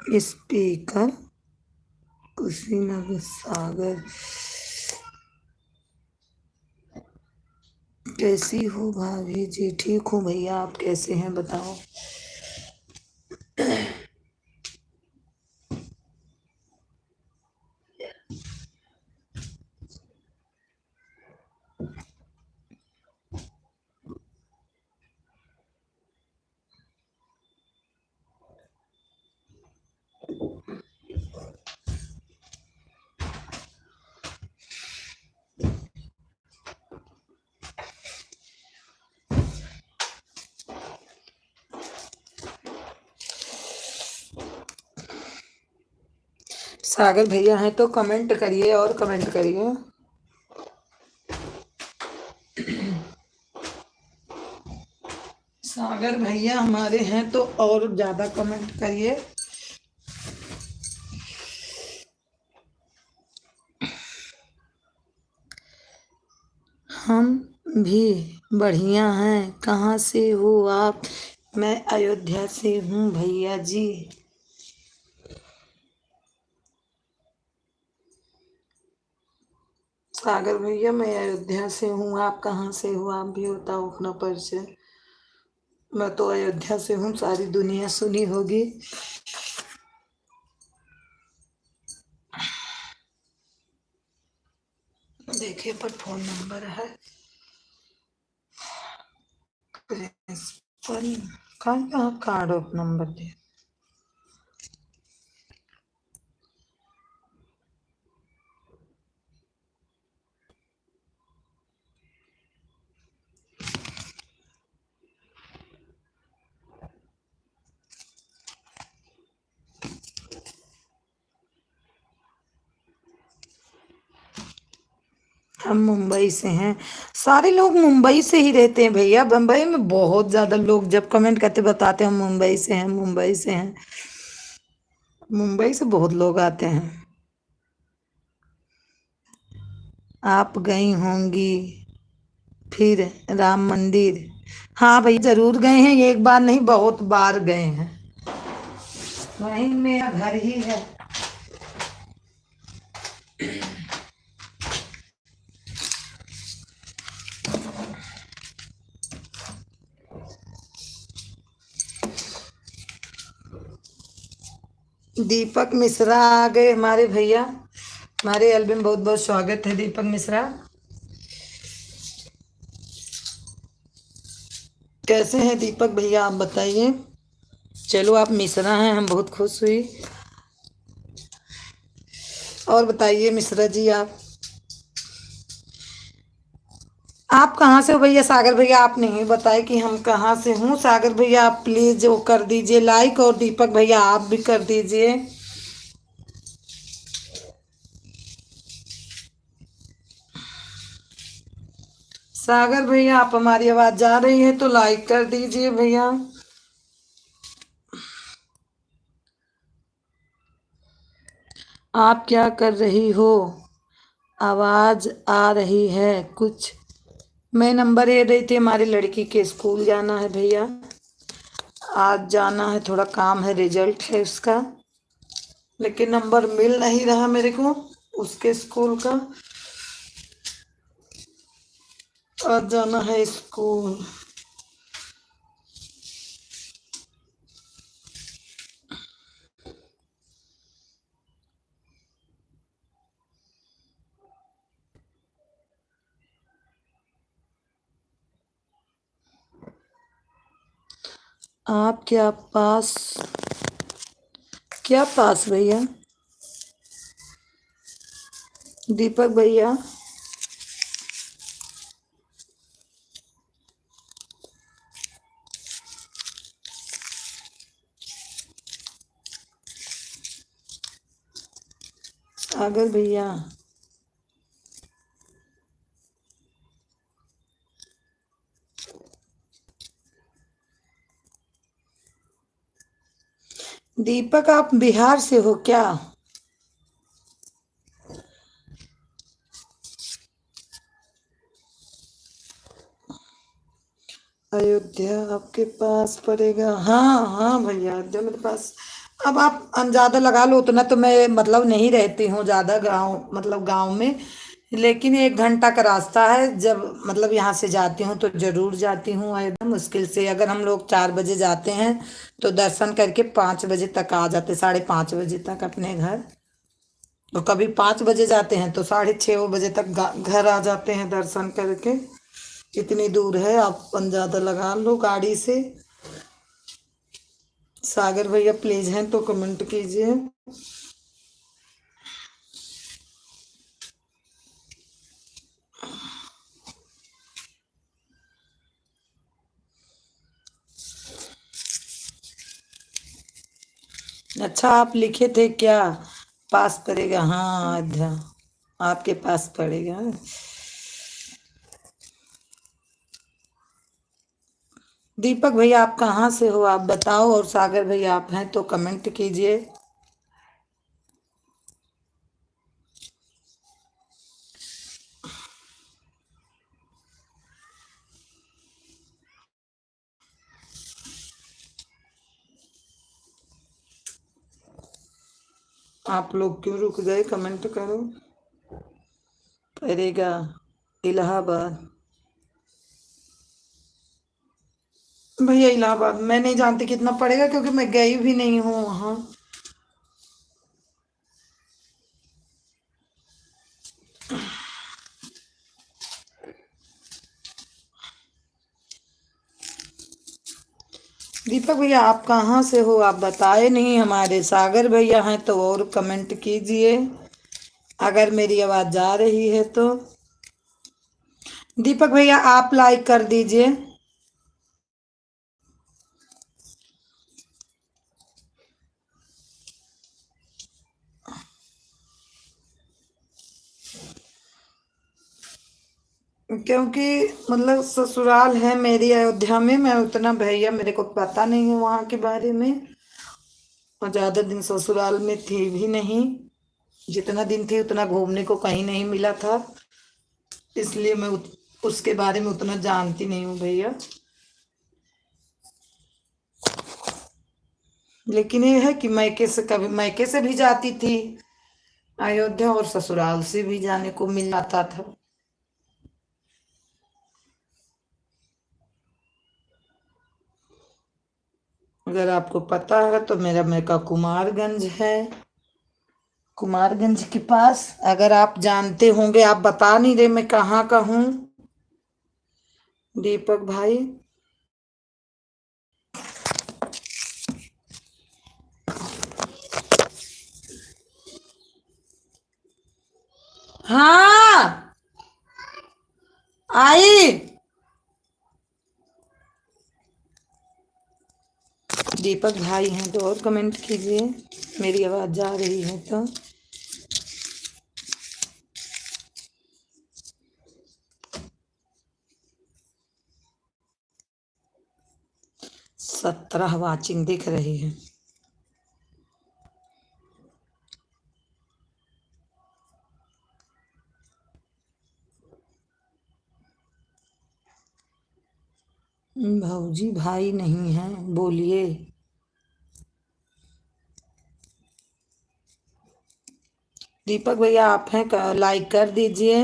Speaker Kushinagar सागर। कैसी हो भाभी जी? ठीक हूँ भैया, आप कैसे हैं बताओ। सागर भैया हैं तो कमेंट करिए और कमेंट करिए। सागर भैया हमारे हैं तो और ज्यादा कमेंट करिए। हम भी बढ़िया हैं। कहाँ से हो आप? मैं अयोध्या से हूँ भैया जी। सागर भैया मैं अयोध्या से हूँ, आप कहाँ से हो? आप भी बताओ अपना परिचय। मैं तो अयोध्या से हूँ, सारी दुनिया सुनी होगी। देखिए पर फोन नंबर है प्रिंसिपल। कहाँ कार्ड ऑफ नंबर दे। हम मुंबई से हैं। सारे लोग मुंबई से ही रहते हैं भैया। बम्बई में बहुत ज्यादा लोग जब कमेंट करते बताते हैं हम मुंबई से हैं, मुंबई से हैं। मुंबई से बहुत लोग आते हैं। आप गई होंगी फिर राम मंदिर। हाँ भैया जरूर गए हैं, एक बार नहीं बहुत बार गए हैं। वहीं मेरा घर ही है। दीपक मिश्रा आ गए हमारे भैया। हमारे एल्बम बहुत बहुत स्वागत है दीपक मिश्रा। कैसे हैं दीपक भैया आप बताइए। चलो आप मिश्रा हैं, हम बहुत खुश हुई। और बताइए मिश्रा जी आप कहाँ से हो भैया? सागर भैया आप नहीं बताए कि हम कहाँ से हूँ। सागर भैया आप प्लीज वो कर दीजिए लाइक, और दीपक भैया आप भी कर दीजिए। सागर भैया आप हमारी आवाज जा रही है तो लाइक कर दीजिए भैया। आप क्या कर रही हो? आवाज आ रही है कुछ। मैं नंबर दे रही थी, हमारी लड़की के स्कूल जाना है भैया। आज जाना है, थोड़ा काम है, रिजल्ट है उसका। लेकिन नंबर मिल नहीं रहा मेरे को उसके स्कूल का। आज जाना है स्कूल। आप क्या पास भैया? दीपक भैया सागर भैया दीपक आप बिहार से हो क्या? अयोध्या आपके पास पड़ेगा? हाँ हाँ भैया अयोध्या मेरे पास अब आप ज़्यादा लगा लो उतना, तो मैं मतलब नहीं रहती हूँ ज़्यादा गांव, मतलब गांव में। लेकिन 1 घंटा का रास्ता है, जब मतलब यहाँ से जाती हूँ तो जरूर जाती हूँ। एकदम मुश्किल से अगर हम लोग 4 बजे जाते हैं तो दर्शन करके 5 बजे तक आ जाते, 5:30 बजे तक अपने घर। और कभी 5 बजे जाते हैं तो 6:30 बजे तक घर आ जाते हैं दर्शन करके। इतनी दूर है, आप अंदाजा लगा लो गाड़ी से। सागर भैया प्लीज हैं तो कमेंट कीजिए। अच्छा, आप लिखे थे क्या? पास पड़ेगा, हाँ आध्या आपके पास पड़ेगा। दीपक भैया आप कहाँ से हो, आप बताओ। और सागर भैया आप हैं तो कमेंट कीजिए। आप लोग क्यों रुक गए, कमेंट करो। पड़ेगा इलाहाबाद। भैया इलाहाबाद मैं नहीं जानती कितना पड़ेगा, क्योंकि मैं गई भी नहीं हूँ वहाँ। दीपक भैया आप कहाँ से हो, आप बताए नहीं हमारे। सागर भैया हैं तो और कमेंट कीजिए, अगर मेरी आवाज जा रही है तो। दीपक भैया आप लाइक कर दीजिए। क्योंकि मतलब ससुराल है मेरी अयोध्या में, मैं उतना भैया मेरे को पता नहीं है वहाँ के बारे में। और ज्यादा दिन ससुराल में थी भी नहीं। जितना दिन थी उतना घूमने को कहीं नहीं मिला था। इसलिए मैं उसके बारे में उतना जानती नहीं हूँ भैया। लेकिन ये है कि मैके से, कभी मैके से भी जाती थी अयोध्या, और ससुराल से भी जाने को मिल जाता था। अगर आपको पता है तो मेरा मैका कुमारगंज है। कुमारगंज के पास, अगर आप जानते होंगे, आप बता नहीं रहे मैं कहाँ का हूँ। दीपक भाई हाँ आई। दीपक भाई हैं तो और कमेंट कीजिए, मेरी आवाज जा रही है तो। 17 वाचिंग दिख रही है। भौजी भाई नहीं है, बोलिए। दीपक भैया आप हैं, लाइक कर दीजिए।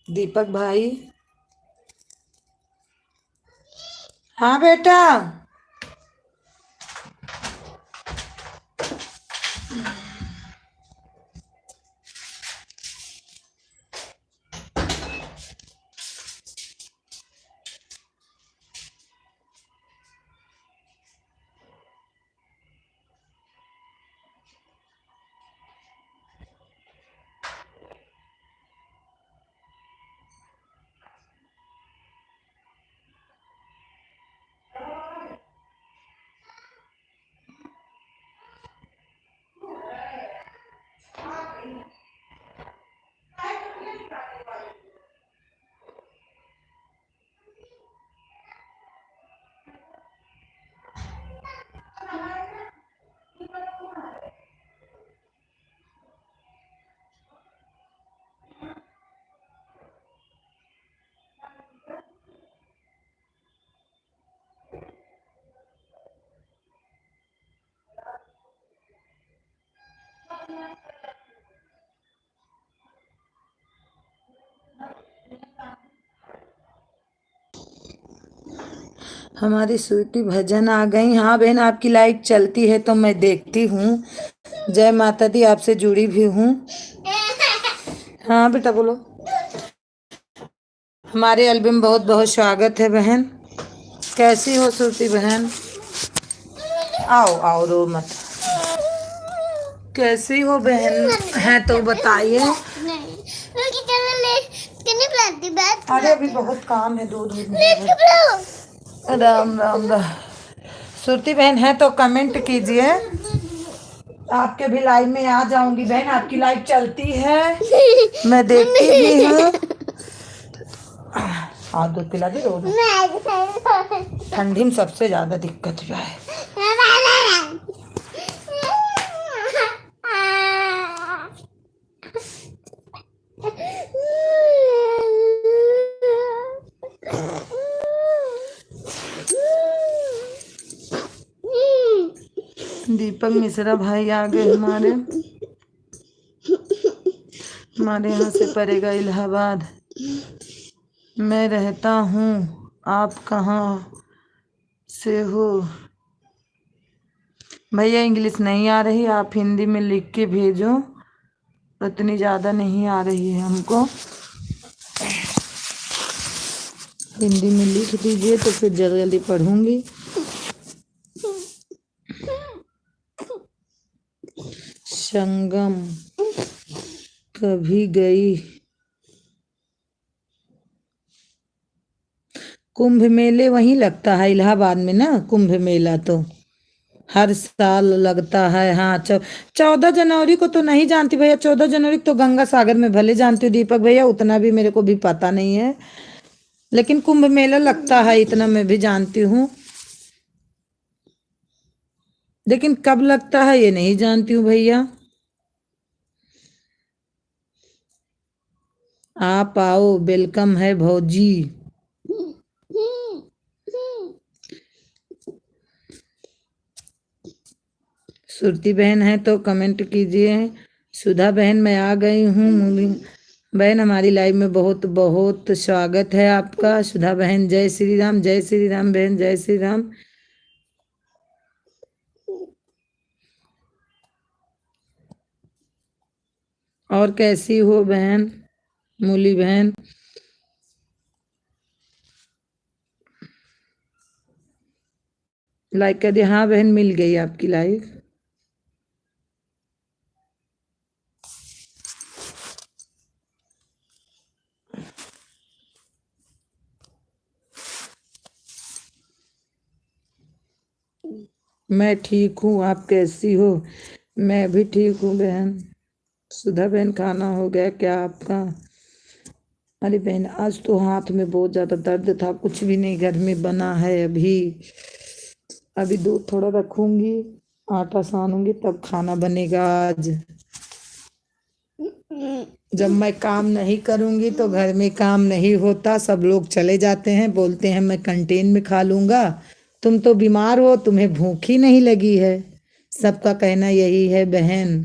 दीपक भाई हाँ बेटा। हमारी स्वीटी भजन आ गई। हाँ बहन, आपकी लाइट चलती है तो मैं देखती हूँ। जय माता दी, आपसे जुड़ी भी हूँ। हाँ बेटा बोलो। हमारे एल्बम बहुत बहुत स्वागत है बहन। कैसी हो स्वीटी बहन? आओ आओ, रो मत। कैसी हो बहन? है तो बताइए। अरे अभी बहुत काम है, दूध राम राम राम। सुरती बहन है तो कमेंट कीजिए। आपके भी लाइव में आ जाऊंगी बहन, आपकी लाइव चलती है, मैं देखती भी हूँ। हाँ दूध पिला दे रोज। ठंडी में सबसे ज्यादा दिक्कत हुआ है। दीपक मिश्रा भाई आ गए हमारे यहाँ से पड़ेगा इलाहाबाद। मैं रहता हूँ, आप कहाँ से हो? भैया इंग्लिश नहीं आ रही, आप हिंदी में लिख के भेजो। उतनी ज़्यादा नहीं आ रही है हमको। हिंदी में लिख दीजिए तो फिर जल्दी जल्दी पढ़ूंगी। संगम कभी गई? कुंभ मेले वहीं लगता है इलाहाबाद में ना, कुंभ मेला तो हर साल लगता है। हाँ 14 जनवरी को तो नहीं जानती भैया। 14 जनवरी को तो गंगा सागर में भले जानती हूँ दीपक भैया, उतना भी मेरे को भी पता नहीं है। लेकिन कुंभ मेला लगता है इतना मैं भी जानती हूँ। लेकिन कब लगता है ये नहीं जानती हूँ भैया। आप आओ, वेलकम है भौजी। सुरती बहन है तो कमेंट कीजिए। सुधा बहन मैं आ गई हूँ। मूली बहन हमारी लाइव में बहुत बहुत स्वागत है आपका। सुधा बहन जय श्री राम, जय श्री राम बहन, जय श्री राम। और कैसी हो बहन मूली बहन? लाइक कर दिया। हाँ बहन मिल गई आपकी लाइव। मैं ठीक हूँ, आप कैसी हो? मैं भी ठीक हूँ बहन। सुधा बहन खाना हो गया क्या आपका? अरे बहन आज तो हाथ में बहुत ज्यादा दर्द था, कुछ भी नहीं घर में बना है अभी। अभी दूध थोड़ा रखूंगी, आटा सानूंगी तब खाना बनेगा आज। जब मैं काम नहीं करूंगी तो घर में काम नहीं होता। सब लोग चले जाते हैं, बोलते हैं मैं कैंटीन में खा लूंगा। तुम तो बीमार हो, तुम्हें भूख ही नहीं लगी है। सबका कहना यही है बहन।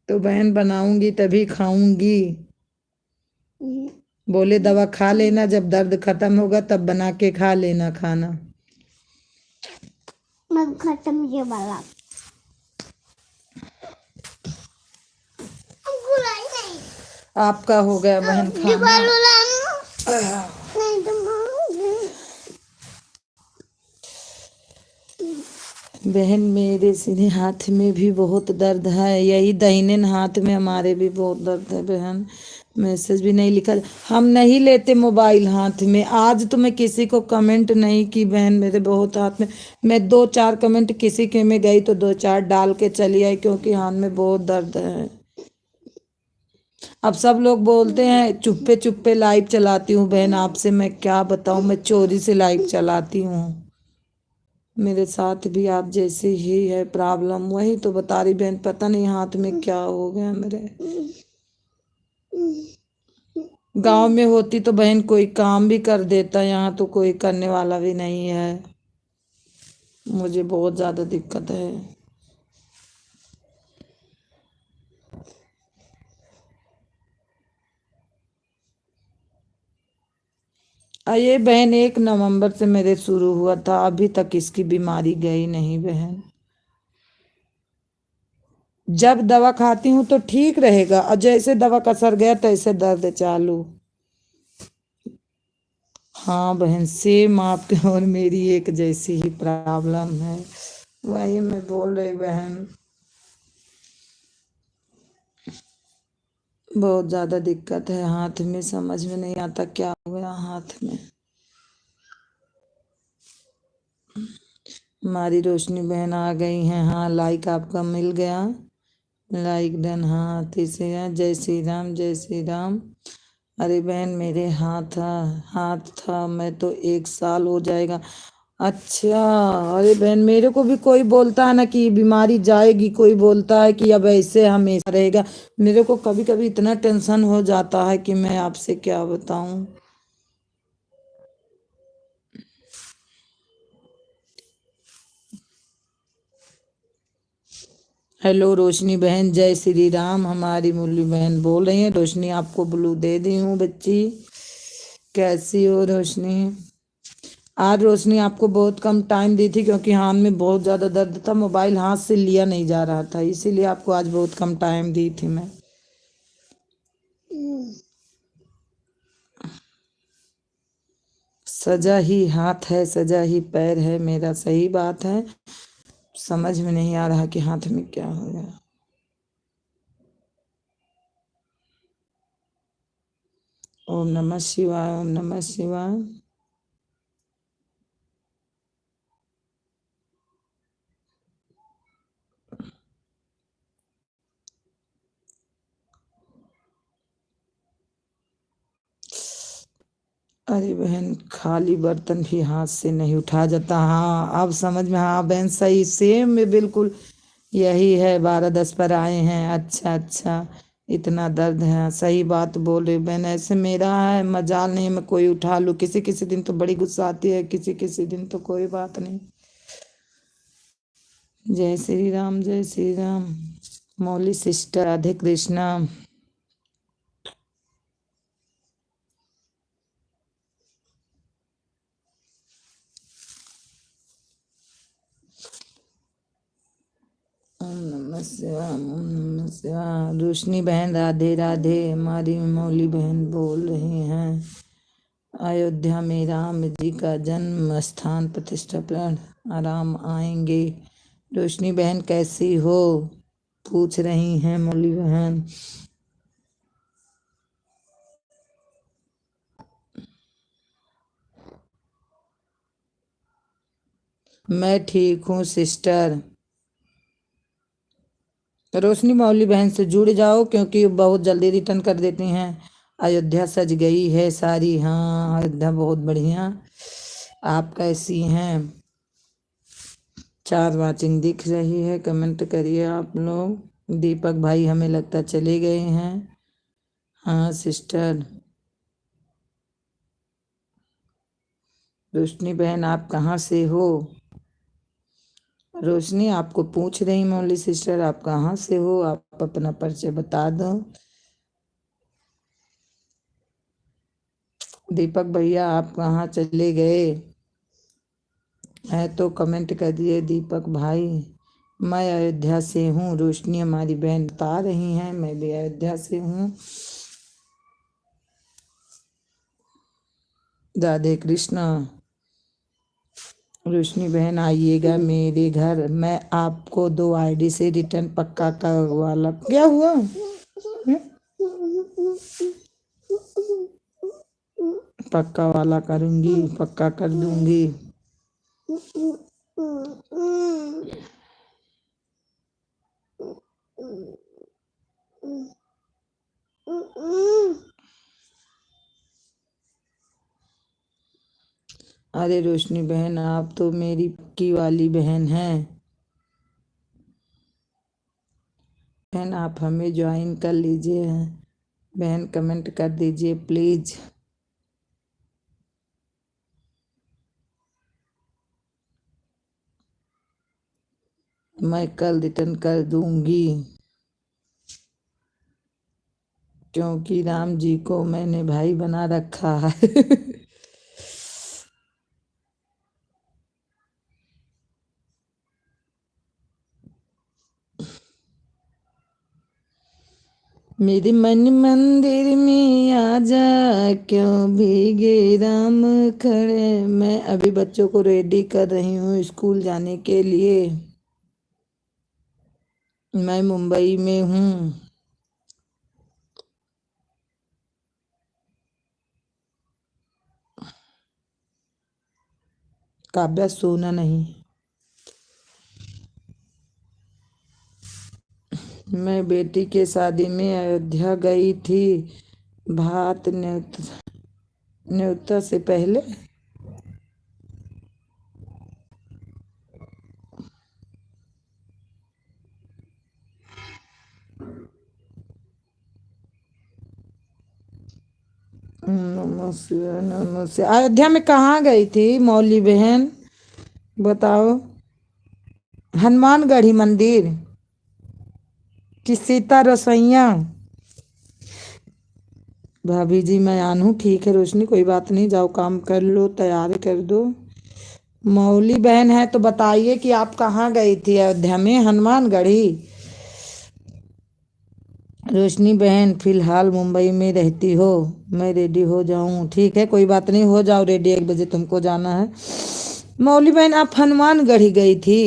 तो बहन बनाऊंगी तभी खाऊंगी। बोले दवा खा लेना, जब दर्द खत्म होगा तब बना के खा लेना खाना। खत्म ये वाला आपका हो गया बहन खाना? बहन मेरे सीधे हाथ में भी बहुत दर्द है, यही दाहिने हाथ में हमारे भी बहुत दर्द है बहन। मैसेज भी नहीं लिखा। हम नहीं लेते मोबाइल हाथ में। आज तो मैं किसी को कमेंट नहीं की बहन, मेरे बहुत हाथ में। मैं 2 4 कमेंट किसी के में गई तो 2 4 डाल के चली आई, क्योंकि हाथ में बहुत दर्द है। अब सब लोग बोलते हैं चुप्पे चुप्पे लाइव चलाती हूँ बहन, आपसे मैं क्या बताऊँ, मैं चोरी से लाइव चलाती हूँ। मेरे साथ भी आप जैसे ही है प्रॉब्लम, वही तो बता रही बहन, पता नहीं हाथ में क्या हो गया मेरे। गांव में होती तो बहन कोई काम भी कर देता, यहाँ तो कोई करने वाला भी नहीं है। मुझे बहुत ज्यादा दिक्कत है। ये बहन 1 नवंबर से मेरे शुरू हुआ था, अभी तक इसकी बीमारी गई नहीं बहन। जब दवा खाती हूँ तो ठीक रहेगा, और जैसे दवा का असर गया तैसे दर्द चालू। हाँ बहन, सेम आपके और मेरी एक जैसी ही प्रॉब्लम है। वही मैं बोल रही बहन, बहुत ज्यादा दिक्कत है हाथ में, समझ में नहीं आता क्या हो गया हाथ में। हमारी रोशनी बहन आ गई हैं। हाँ, लाइक आपका मिल गया, लाइक डन। हाँ, तीसरा जय श्री राम, जय श्री राम। अरे बहन, मेरे हाथ था, मैं तो 1 साल हो जाएगा। अच्छा। अरे बहन, मेरे को भी कोई बोलता है ना कि बीमारी जाएगी, कोई बोलता है कि अब ऐसे हमेशा रहेगा। मेरे को कभी कभी इतना टेंशन हो जाता है कि मैं आपसे क्या बताऊं। हेलो रोशनी बहन, जय श्री राम। हमारी मुरली बहन बोल रही है। रोशनी, आपको ब्लू दे दी हूँ बच्ची। कैसी हो रोशनी? आज रोशनी आपको बहुत कम टाइम दी थी, क्योंकि हाथ में बहुत ज्यादा दर्द था, मोबाइल हाथ से लिया नहीं जा रहा था, इसीलिए आपको आज बहुत कम टाइम दी थी मैं। सजा ही हाथ है, सजा ही पैर है मेरा, सही बात है। समझ में नहीं आ रहा कि हाथ में क्या हो गया। ओम नमः शिवाय, ओम नमः शिवाय। अरे बहन, खाली बर्तन भी हाथ से नहीं उठा जाता। हाँ, अब समझ में। हाँ बहन, सही सेम में बिल्कुल यही है। 12-10 पर आए हैं। अच्छा अच्छा, इतना दर्द है। सही बात बोल रही बहन, ऐसे मेरा है, मजाल नहीं मैं कोई उठा लूँ। किसी किसी दिन तो बड़ी गुस्सा आती है, किसी किसी दिन तो कोई बात नहीं। जय श्री राम, जय श्री राम। मौली सिस्टर, राधे कृष्णा। ओम नमः शिवाय, ओम नमः शिवाय। रोशनी बहन, राधे राधे। हमारी मौली बहन बोल रही हैं, अयोध्या में राम जी का जन्म स्थान प्रतिष्ठा पर आराम आएंगे। रोशनी बहन कैसी हो, पूछ रही हैं मौली बहन। मैं ठीक हूँ सिस्टर। रोशनी मौली बहन से जुड़ जाओ, क्योंकि बहुत जल्दी रिटर्न कर देती हैं। अयोध्या सज गई है सारी। हाँ, अयोध्या बहुत बढ़िया। आप कैसी हैं? 4 वाचिंग दिख रही है, कमेंट करिए आप लोग। दीपक भाई हमें लगता चले गए हैं। हाँ सिस्टर। रोशनी बहन, आप कहाँ से हो? रोशनी, आपको पूछ रही मौली सिस्टर, आप कहाँ से हो? आप अपना परिचय बता दो। दीपक भैया, आप कहाँ चले गए? है तो कमेंट कर दिए दीपक भाई। मैं अयोध्या से हूँ। रोशनी हमारी बहन बता रही हैं, मैं भी अयोध्या से हूँ। राधे कृष्णा। रोशनी बहन, आइएगा मेरे घर, मैं आपको 2 आईडी से रिटर्न पक्का करवा। क्या हुआ? पक्का वाला करूंगी, पक्का कर दूंगी। अरे रोशनी बहन, आप तो मेरी पक्की वाली बहन हैं। बहन, आप हमें ज्वाइन कर लीजिए। बहन, कमेंट कर दीजिए प्लीज। मैं कल रिटर्न कर दूंगी, क्योंकि राम जी को मैंने भाई बना रखा है। मेरे मन मंदिर में आजा, क्यों भीगे राम खड़े। मैं अभी बच्चों को रेडी कर रही हूँ स्कूल जाने के लिए। मैं मुंबई में हूँ। काव्या सोना नहीं। मैं बेटी के शादी में अयोध्या गई थी, भात न्योता न्योता से पहले। नमस्ते नमस्ते। अयोध्या में कहाँ गई थी मौली बहन, बताओ। हनुमानगढ़ी मंदिर कि सीता रसोइया। भाभी जी मैं आनू, ठीक है रोशनी, कोई बात नहीं, जाओ काम कर लो, तैयारी कर दो। मौली बहन है तो बताइए कि आप कहाँ गई थी अयोध्या में, हनुमानगढ़ी। रोशनी बहन फिलहाल मुंबई में रहती हो। मैं रेडी हो जाऊं, ठीक है कोई बात नहीं, हो जाओ रेडी, 1 बजे तुमको जाना है। मौली बहन आप हनुमानगढ़ी गई थी।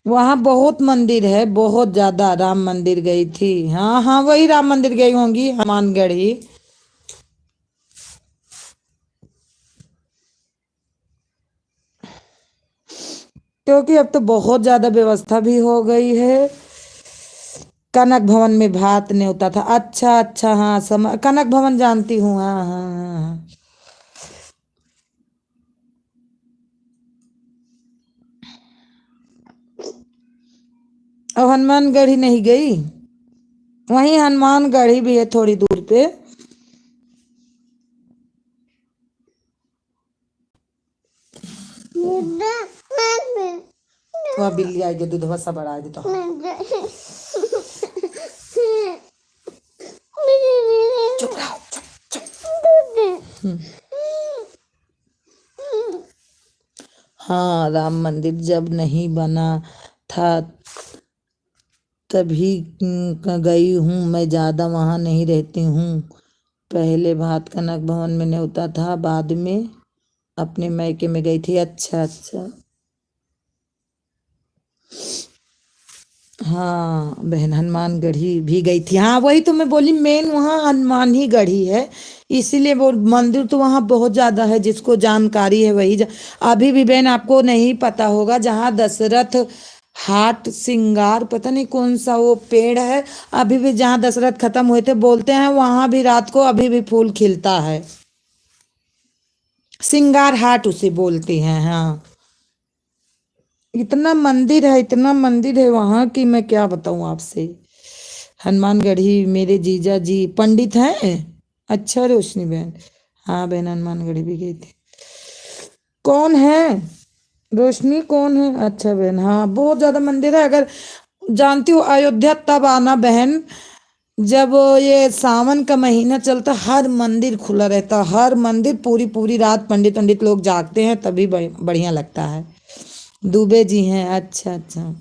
वहां बहुत मंदिर है, बहुत ज्यादा। राम मंदिर गई थी, हाँ हाँ वही राम मंदिर गई होंगी, हनुमानगढ़ी। क्योंकि अब तो बहुत ज्यादा व्यवस्था भी हो गई है। कनक भवन में भात न्योता था, अच्छा अच्छा, हाँ कनक भवन जानती हूँ, हाँ हाँ हाँ हाँ। अब हनुमानगढ़ी नहीं गई। वहीं हनुमानगढ़ी भी है थोड़ी दूर पे। वहाँ बिल्ली आएगी, दूध सा बड़ा आएगी तो। चुप रहो, चुप। हाँ राम मंदिर जब नहीं बना था तभी गई हूँ, मैं ज़्यादा वहाँ नहीं रहती हूँ। पहले भात कनक भवन में न्योता था, बाद में अपने मायके में गई थी, अच्छा अच्छा। हाँ बहन हनुमानगढ़ी भी गई थी, हाँ वही तो मैं बोली, मेन वहाँ हनुमान ही गढ़ी है। इसीलिए वो मंदिर तो वहाँ बहुत ज्यादा है, जिसको जानकारी है वही अभी भी बहन आपको नहीं पता होगा, जहाँ दशरथ हाट सिंगार पता नहीं कौन सा वो पेड़ है, अभी भी जहाँ दशरथ खत्म हुए थे बोलते हैं, वहां भी रात को अभी भी फूल खिलता है। सिंगार हाट उसे बोलते हैं, हाँ। इतना मंदिर है, इतना मंदिर है वहां की मैं क्या बताऊं आपसे। हनुमानगढ़ी मेरे जीजा जी पंडित हैं। अच्छा रोशनी बहन, हाँ बहन हनुमानगढ़ी भी गई थी। कौन है रोशनी, कौन है, अच्छा बहन, हाँ बहुत ज्यादा मंदिर है। अगर जानती हो अयोध्या तब आना बहन, जब ये सावन का महीना चलता, हर मंदिर खुला रहता, हर मंदिर पूरी पूरी रात पंडित पंडित लोग जागते हैं, तभी बढ़िया लगता है। दुबे जी हैं, अच्छा अच्छा।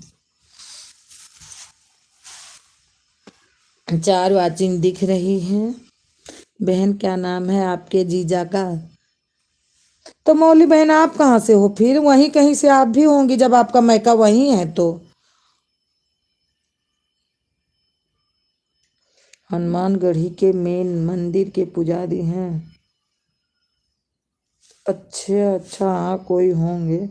चार वाचिंग दिख रही है। बहन क्या नाम है आपके जीजा का। तो मौली बहन आप कहाँ से हो, फिर वहीं कहीं से आप भी होंगी, जब आपका मैका वहीं है तो। हनुमानगढ़ी के मेन मंदिर के पुजारी हैं। अच्छा अच्छा, हाँ कोई होंगे।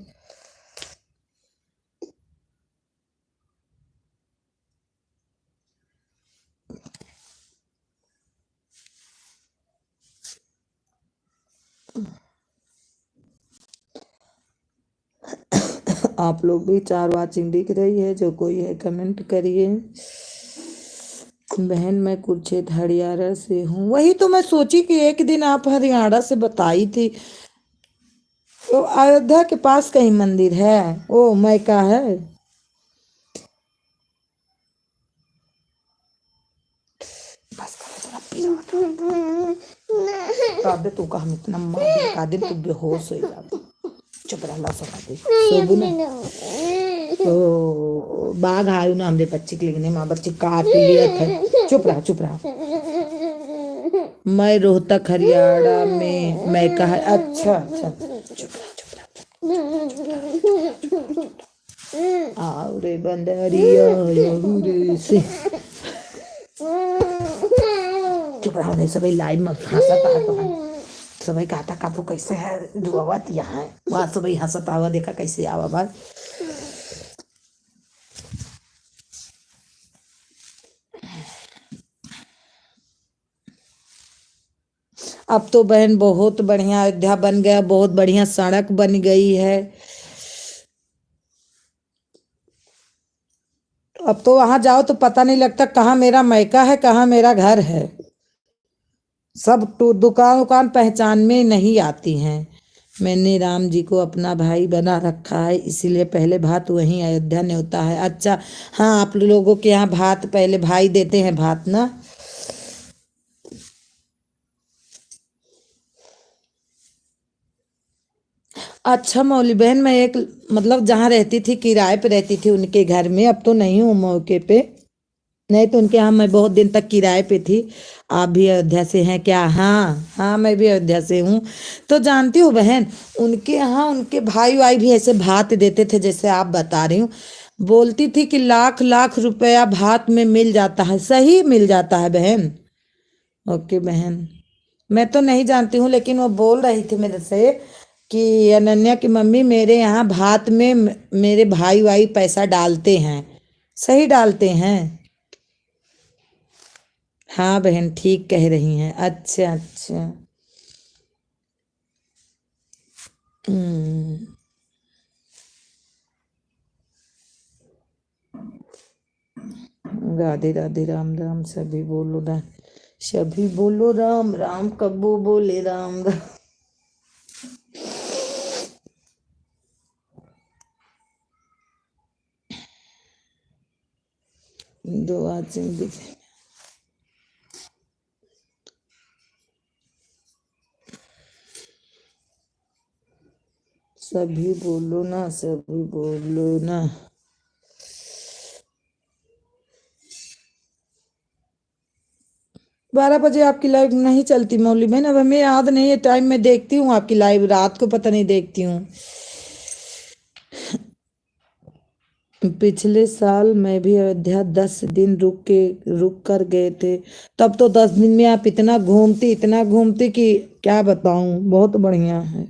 आप लोग भी चार वाचिंग दिख रही है, जो कोई है कमेंट करिए। बहन मैं कुरुक्षेत्र हरियाणा से हूँ, वही तो मैं सोची कि एक दिन आप हरियाणा से बताई थी। तो अयोध्या के पास कहीं मंदिर है, ओ मैका है। बस करो थोड़ा पीना। काव्य तू का हम इतना मार का दिन तू बेहोश हो जाता। चुप रहा सका दे सोबू ना ओ बाघ आयु ना हमरे बच्चे के लिखने माँ बच्चे काट लिया था चुप रहा मैं रोहतक हरियाणा में मैं कहा अच्छा चुप रहा आओ रे बंदरिया रे से चुप रहा नहीं सभी लाइव में हंसता है सभी कहता का तो कैसे है दुआवत यहाँ वहाँ सभी हंसता हुआ देखा कैसे आवा बात अब तो बहन बहुत बढ़िया अयोध्या बन गया बहुत बढ़िया सड़क बन गई है अब तो वहां जाओ तो पता नहीं लगता कहाँ मेरा मायका है कहाँ मेरा घर है सब दुकान उकान पहचान में नहीं आती हैं मैंने राम जी को अपना भाई बना रखा है इसीलिए पहले भात वहीं अयोध्या न्योता है अच्छा हाँ आप लोगों के यहाँ भात पहले भाई देते हैं भात ना अच्छा मौली बहन मैं एक मतलब जहाँ रहती थी किराए पे रहती थी उनके घर में अब तो नहीं हूँ मौके पे नहीं तो उनके यहाँ मैं बहुत दिन तक किराए पे थी आप भी अयोध्या से हैं क्या हाँ मैं भी अयोध्या से हूँ तो जानती हूँ बहन उनके यहाँ उनके भाई वाई भी ऐसे भात देते थे जैसे आप बता रही हूँ बोलती थी कि लाख लाख रुपया भात में मिल जाता है सही मिल जाता है बहन ओके बहन मैं तो नहीं जानती हूँ लेकिन वो बोल रही थी मेरे से कि अनन्या की मम्मी मेरे यहाँ भात में मेरे भाई वाई पैसा डालते हैं सही डालते हैं हाँ बहन ठीक कह रही हैं अच्छा हम्म राधे राधे राम राम सभी बोलो राम राम कब्बू बोले राम राम दो आज दिखे सभी बोलो ना 12 बजे आपकी लाइव नहीं चलती मौली बहन अब हमें याद नहीं है टाइम में देखती हूँ आपकी लाइव रात को पता नहीं देखती हूँ पिछले साल मैं भी अयोध्या 10 दिन रुक कर गए थे तब तो 10 दिन में आप इतना घूमती कि क्या बताऊं बहुत बढ़िया है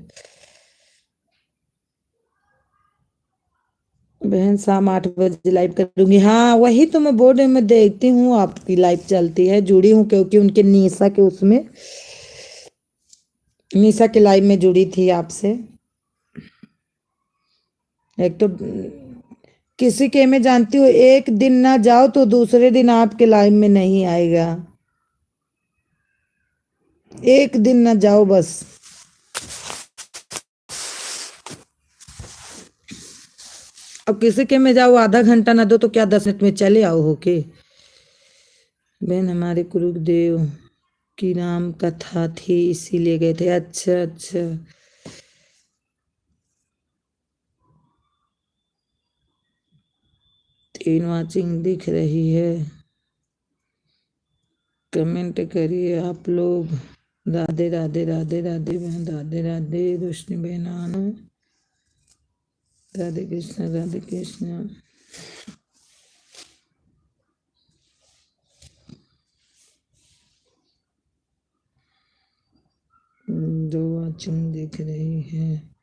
बहन शाम 8 बजे लाइव करूंगी हाँ वही तो मैं बोर्ड में देखती हूँ आपकी लाइव चलती है जुड़ी हूँ क्योंकि उनके निशा के उसमें निशा के लाइव में जुड़ी थी आपसे एक तो किसी के में जानती हूँ एक दिन ना जाओ तो दूसरे दिन आपके लाइव में नहीं आएगा एक दिन ना जाओ बस अब किसी के में जाओ आधा घंटा ना दो तो क्या 10 मिनट में चले आओ होके बहन हमारे गुरुदेव की राम कथा थी इसीलिए गए थे अच्छा 3 वाचिंग दिख रही है कमेंट करिए आप लोग राधे राधे बहन राधे रोशनी बहन आना राधे कृष्ण दो वाचिंग दिख रही है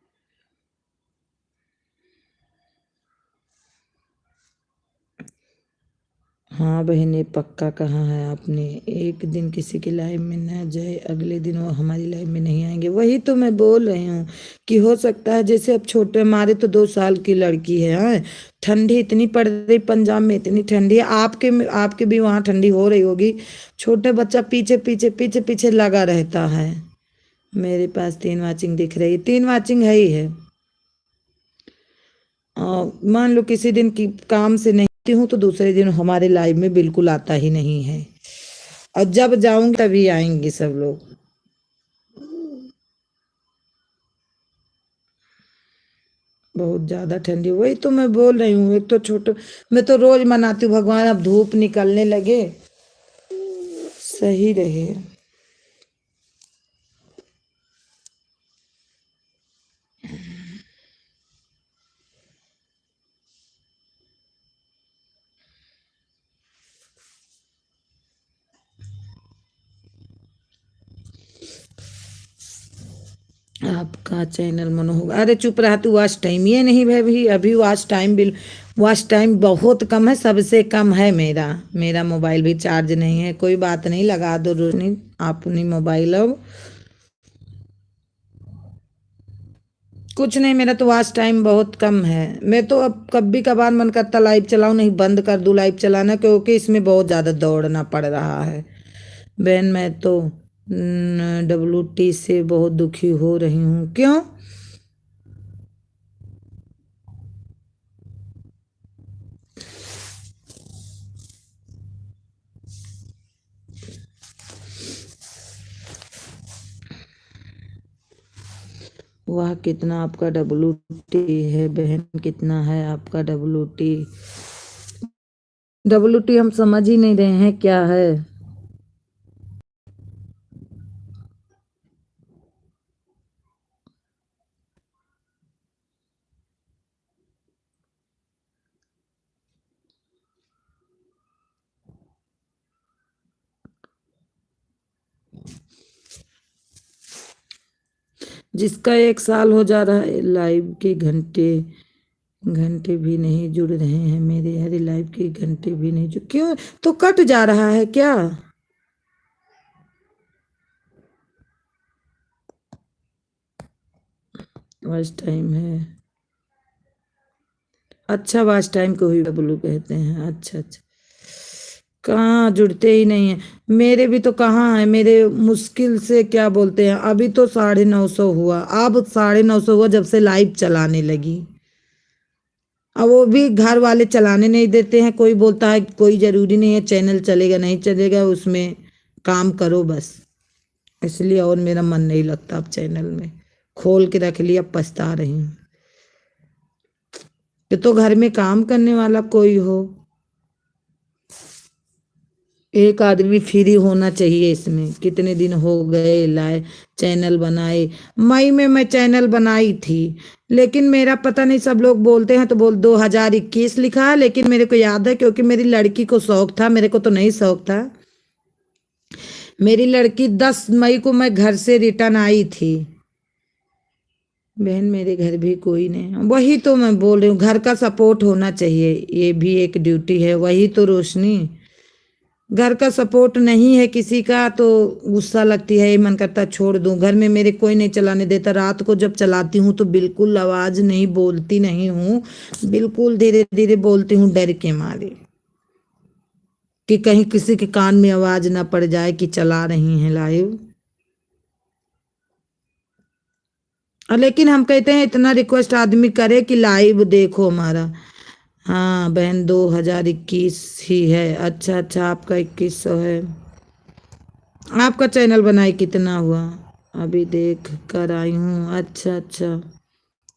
हाँ बहने पक्का कहा है आपने एक दिन किसी की लाइव में न जाए अगले दिन वो हमारी लाइव में नहीं आएंगे वही तो मैं बोल रही हूँ कि हो सकता है जैसे अब छोटे हमारे तो 2 साल की लड़की है हाँ ठंडी इतनी पड़ रही पंजाब में इतनी ठंडी है आपके भी वहाँ ठंडी हो रही होगी छोटे बच्चा पीछे लगा रहता है मेरे पास 3 वाचिंग दिख रही है 3 वाचिंग है ही है मान लो किसी दिन की काम से नहीं हूँ तो दूसरे दिन हमारे लाइव में बिल्कुल आता ही नहीं है और जब जाऊंगी तभी आएंगे सब लोग बहुत ज्यादा ठंडी, वही तो मैं बोल रही हूँ। एक तो छोटे, मैं तो रोज मनाती हूँ भगवान अब धूप निकलने लगे, सही रहे। आपका चैनल मनो होगा, अरे चुप रहा तू, वॉच टाइम ये नहीं है भी, अभी watch time bill, watch time बहुत कम है, सबसे कम है मेरा। मेरा मोबाइल भी चार्ज नहीं है, कोई बात नहीं, लगा दो रोशनी अपनी मोबाइल अब। कुछ नहीं, मेरा तो वॉच टाइम बहुत कम है। मैं तो अब कभी कभार मन करता लाइव चलाऊं, नहीं बंद कर दूं लाइव चलाना, क्योंकि इसमें बहुत ज़्यादा दौड़ना पड़ रहा है। बहन मैं तो WT से बहुत दुखी हो रही हूँ। क्यों? वाह कितना आपका WT है बहन, कितना है आपका WT? WT हम समझ ही नहीं रहे हैं क्या है। जिसका 1 साल हो जा रहा है, लाइव के घंटे घंटे भी नहीं जुड़ रहे हैं मेरे, अरे लाइव के घंटे भी नहीं जुड़, क्यों? तो कट जा रहा है क्या? वॉच टाइम है, अच्छा वॉच टाइम को ही W कहते हैं, अच्छा अच्छा। कहाँ जुड़ते ही नहीं है मेरे भी, तो कहाँ है मेरे, मुश्किल से क्या बोलते हैं, अभी तो 950 हुआ, अब 950 हुआ जब से लाइव चलाने लगी। अब वो भी घर वाले चलाने नहीं देते हैं, कोई बोलता है कोई जरूरी नहीं है, चैनल चलेगा नहीं चलेगा उसमें काम करो बस, इसलिए और मेरा मन नहीं लगता अब चैनल में, खोल के रख लिया, पछता रही हूँ। कि तो घर में काम करने वाला कोई हो, एक आदमी फ्री होना चाहिए इसमें। कितने दिन हो गए लाए चैनल बनाए, मई में मैं चैनल बनाई थी, लेकिन मेरा पता नहीं, सब लोग बोलते हैं तो बोल 2021 लिखा है, लेकिन मेरे को याद है क्योंकि मेरी लड़की को शौक था, मेरे को तो नहीं शौक था। मेरी लड़की 10 मई को मैं घर से रिटर्न आई थी। बहन मेरे घर भी कोई नहीं, वही तो मैं बोल रही हूँ, घर का सपोर्ट होना चाहिए, ये भी एक ड्यूटी है, वही तो रोशनी। घर का सपोर्ट नहीं है किसी का तो गुस्सा लगती है, ये मन करता छोड़ दूं। घर में मेरे कोई नहीं चलाने देता, रात को जब चलाती हूँ तो बिल्कुल आवाज नहीं, बोलती नहीं हूँ, बिल्कुल धीरे धीरे बोलती हूँ डर के मारे, कि कहीं किसी के कान में आवाज ना पड़ जाए कि चला रही हैं लाइव। लेकिन हम कहते हैं इतना रिक्वेस्ट आदमी करे कि लाइव देखो हमारा। हाँ बहन 2021 ही है, अच्छा अच्छा, आपका 2100 है। आपका चैनल बनाए कितना हुआ? अभी देख कर आई हूँ, अच्छा अच्छा।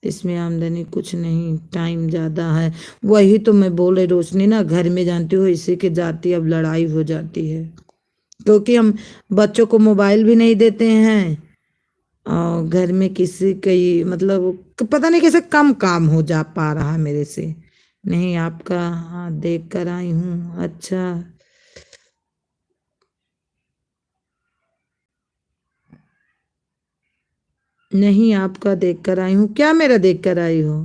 इसमें आमदनी कुछ नहीं, टाइम ज़्यादा है, वही तो मैं बोल रही रोशनी ना, घर में जानती हो इसी के जाती अब लड़ाई हो जाती है, क्योंकि हम बच्चों को मोबाइल भी नहीं देते हैं, और घर में किसी की मतलब पता नहीं कैसे कम काम हो जा पा रहा है मेरे से। नहीं आपका, हाँ देख कर आई हूँ, अच्छा। नहीं आपका देख कर आई हूँ, क्या मेरा देख कर आई हो?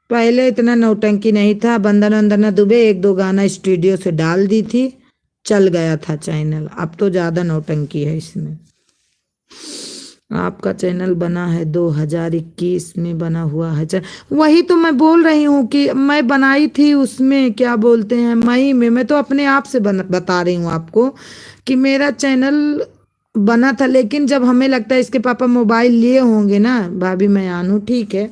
पहले इतना नौटंकी नहीं था, वंदना वंदना दुबे 1-2 गाना स्टूडियो से डाल दी थी, चल गया था चैनल, अब तो ज्यादा नौटंकी है इसमें। आपका चैनल बना है 2021 में बना हुआ है वही तो मैं बोल रही हूँ कि मैं बनाई थी उसमें, क्या बोलते हैं, मई में। मैं तो अपने आप से बता रही हूँ आपको कि मेरा चैनल बना था, लेकिन जब हमें लगता है इसके पापा मोबाइल लिए होंगे ना, भाभी मैं आनू ठीक है,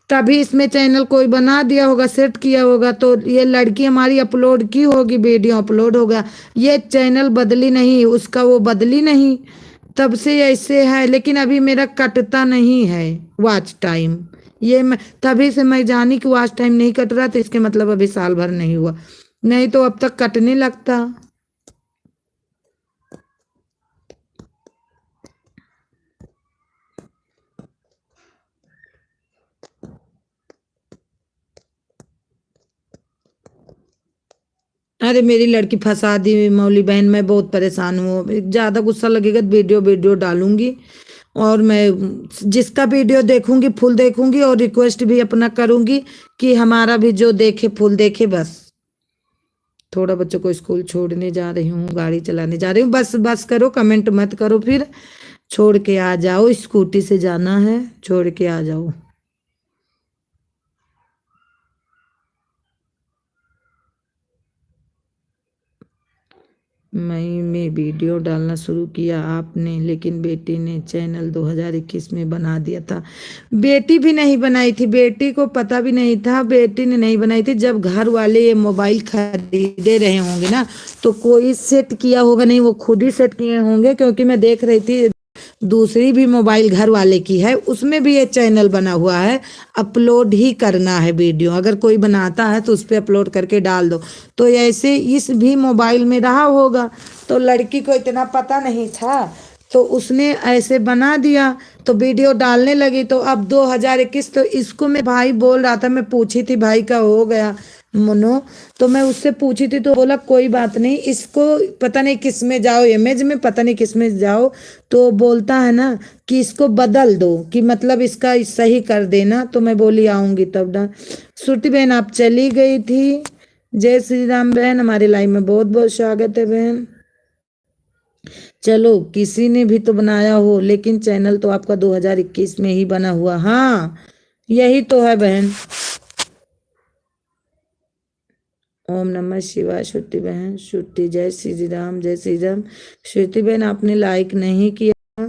तभी इसमें चैनल कोई बना दिया होगा, सेट किया होगा, तो ये लड़की हमारी अपलोड की होगी, वीडियो अपलोड होगा। ये चैनल बदली नहीं, उसका वो बदली नहीं, तब से ऐसे है। लेकिन अभी मेरा कटता नहीं है वॉच टाइम। ये मैं तभी से मैं जानी कि वॉच टाइम नहीं कट रहा, तो इसके मतलब अभी साल भर नहीं हुआ, नहीं तो अब तक कटने लगता। अरे मेरी लड़की फंसा दी मौली बहन, मैं बहुत परेशान हूँ। ज्यादा गुस्सा लगेगा तो वीडियो वीडियो डालूंगी, और मैं जिसका वीडियो देखूंगी फुल देखूंगी, और रिक्वेस्ट भी अपना करूंगी कि हमारा भी जो देखे फुल देखे बस। थोड़ा बच्चों को स्कूल छोड़ने जा रही हूँ, गाड़ी चलाने जा रही हूँ, बस बस करो, कमेंट मत करो, फिर छोड़ के आ जाओ, स्कूटी से जाना है, छोड़ के आ जाओ। मई में वीडियो डालना शुरू किया आपने, लेकिन बेटी ने चैनल 2021 में बना दिया था। बेटी भी नहीं बनाई थी, बेटी को पता भी नहीं था, बेटी ने नहीं बनाई थी। जब घर वाले ये मोबाइल खरीदे रहे होंगे ना, तो कोई सेट किया होगा, नहीं वो खुद ही सेट किए होंगे, क्योंकि मैं देख रही थी दूसरी भी मोबाइल घर वाले की है, उसमें भी ये चैनल बना हुआ है। अपलोड ही करना है वीडियो, अगर कोई बनाता है तो उस पर अपलोड करके डाल दो। तो ऐसे इस भी मोबाइल में रहा होगा, तो लड़की को इतना पता नहीं था, तो उसने ऐसे बना दिया, तो वीडियो डालने लगी। तो अब 2021, तो इसको मैं भाई बोल रहा था, मैं पूछी थी भाई का हो गया मनो, तो मैं उससे पूछी थी, तो बोला कोई बात नहीं, इसको पता नहीं किस में जाओ, इमेज में पता नहीं किस में जाओ, तो बोलता है ना कि इसको बदल दो, कि मतलब इसका सही कर देना। तो मैं बोली आऊंगी तब ना। श्रुति बहन आप चली गई थी। जय श्री राम बहन, हमारी लाइफ में बहुत बहुत स्वागत है बहन। चलो किसी ने भी तो बनाया हो, लेकिन चैनल तो आपका 2021 में ही बना हुआ। हाँ यही तो है बहन। ओम नमः शिवाय। श्रुति बहन, श्रुति जय श्री राम, जय श्री राम। श्रुति बहन आपने लाइक नहीं किया,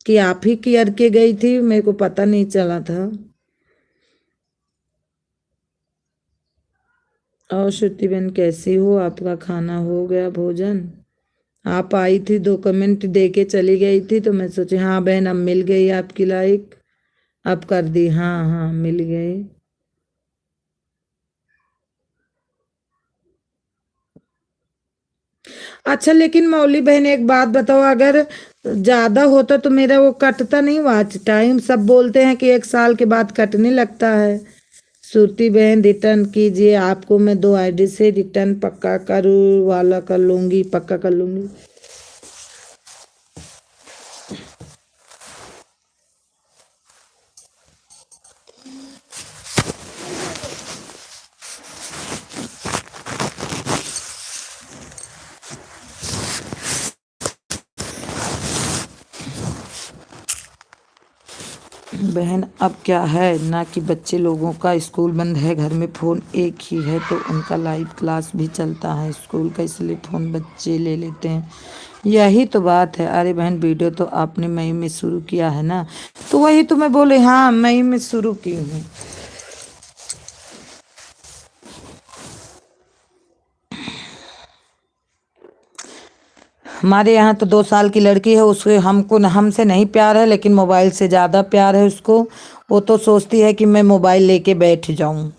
कि आप ही करके गई थी, मेरे को पता नहीं चला था। और श्रुति बहन कैसी हो, आपका खाना हो गया भोजन? आप आई थी, 2 कमेंट दे के चली गई थी, तो मैं सोची हाँ बहन अब मिल गई आपकी लाइक, अब कर दी। हाँ हाँ मिल गई। अच्छा लेकिन मौली बहन एक बात बताओ, अगर ज्यादा होता तो मेरा वो कटता नहीं वॉच टाइम? सब बोलते हैं कि 1 साल के बाद कटने लगता है। श्रुति बहन रिटर्न कीजिए, आपको मैं 2 आईडी से रिटर्न पक्का करूँ वाला कर लूंगी, पक्का कर लूंगी। बहन अब क्या है ना कि बच्चे लोगों का स्कूल बंद है, घर में फ़ोन एक ही है, तो उनका लाइव क्लास भी चलता है स्कूल का, इसलिए फ़ोन बच्चे ले लेते हैं। यही तो बात है। अरे बहन वीडियो तो आपने मई में शुरू किया है ना, तो वही तो मैं बोले, हाँ मई में शुरू की हूँ। हमारे यहाँ तो 2 साल की लड़की है, उसके हमको हमसे नहीं प्यार है, लेकिन मोबाइल से ज़्यादा प्यार है उसको। वो तो सोचती है कि मैं मोबाइल लेके बैठ जाऊं।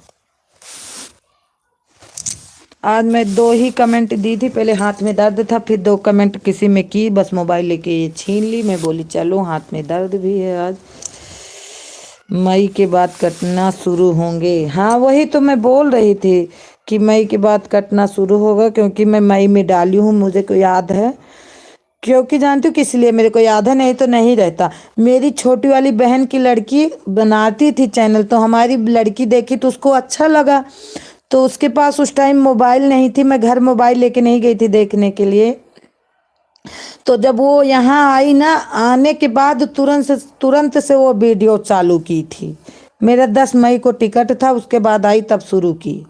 आज मैं 2 ही कमेंट दी थी, पहले हाथ में दर्द था, फिर 2 कमेंट किसी में की, बस मोबाइल लेके ये छीन ली। मैं बोली चलो हाथ में दर्द भी है आज। मई के बाद कटना शुरू होंगे, हाँ वही तो मैं बोल रही थी कि मई के बाद कटना शुरू होगा, क्योंकि मैं मई में डाली हूँ, मुझे को याद है, क्योंकि जानती हूँ किस लिए, मेरे को याद है, नहीं तो नहीं रहता। मेरी छोटी वाली बहन की लड़की बनाती थी चैनल, तो हमारी लड़की देखी तो उसको अच्छा लगा, तो उसके पास उस टाइम मोबाइल नहीं थी, मैं घर मोबाइल लेके नहीं गई थी देखने के लिए। तो जब वो यहाँ आई ना, आने के बाद तुरंत से वो वीडियो चालू की थी। मेरा 10 मई को टिकट था, उसके बाद आई तब शुरू की।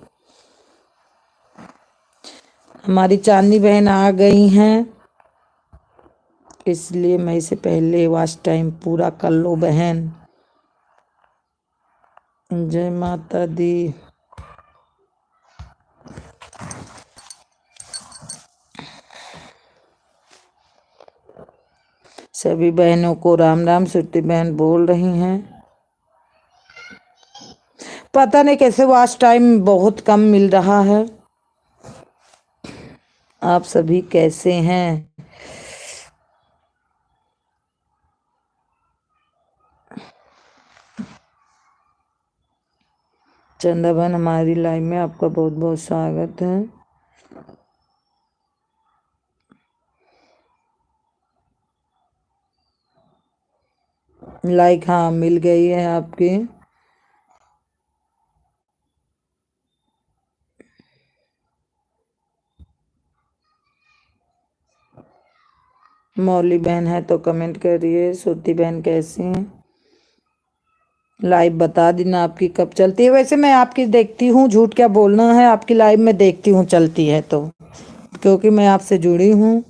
हमारी चांदनी बहन आ गई हैं, इसलिए मई से पहले वॉच टाइम पूरा कर लो बहन। जय माता दी। सभी बहनों को राम राम। श्रुति बहन बोल रही हैं। पता नहीं कैसे वॉच टाइम बहुत कम मिल रहा है। आप सभी कैसे हैं? चंदा बहन, हमारी लाइव में आपका बहुत बहुत स्वागत है। लाइक हाँ मिल गई है आपकी। मौली बहन है तो कमेंट करिए। श्रुति बहन कैसी हैं? लाइव बता देना आपकी कब चलती है। वैसे मैं आपकी देखती हूँ, झूठ क्या बोलना है, आपकी लाइव में देखती हूँ चलती है तो, क्योंकि मैं आपसे जुड़ी हूँ।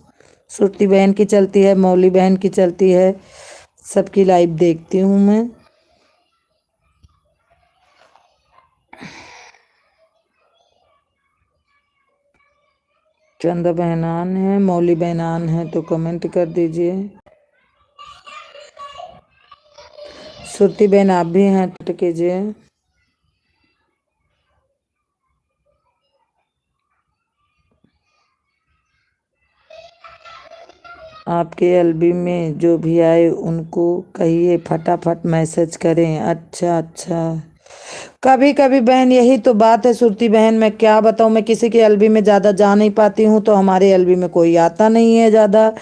श्रुति बहन की चलती है, मौली बहन की चलती है, सबकी लाइव देखती हूँ मैं। चंदा बहनान है, मौली बहनान है तो कमेंट कर दीजिए। श्रुति बहन आप भी हैं तो कीजिए। आपके एलबी में जो भी आए उनको कहिए फटाफट मैसेज करें। अच्छा अच्छा, कभी कभी बहन यही तो बात है श्रुति बहन, मैं क्या बताऊं, मैं किसी के एलबी में ज़्यादा जा नहीं पाती हूँ तो हमारे एलबी में कोई आता नहीं है ज़्यादा।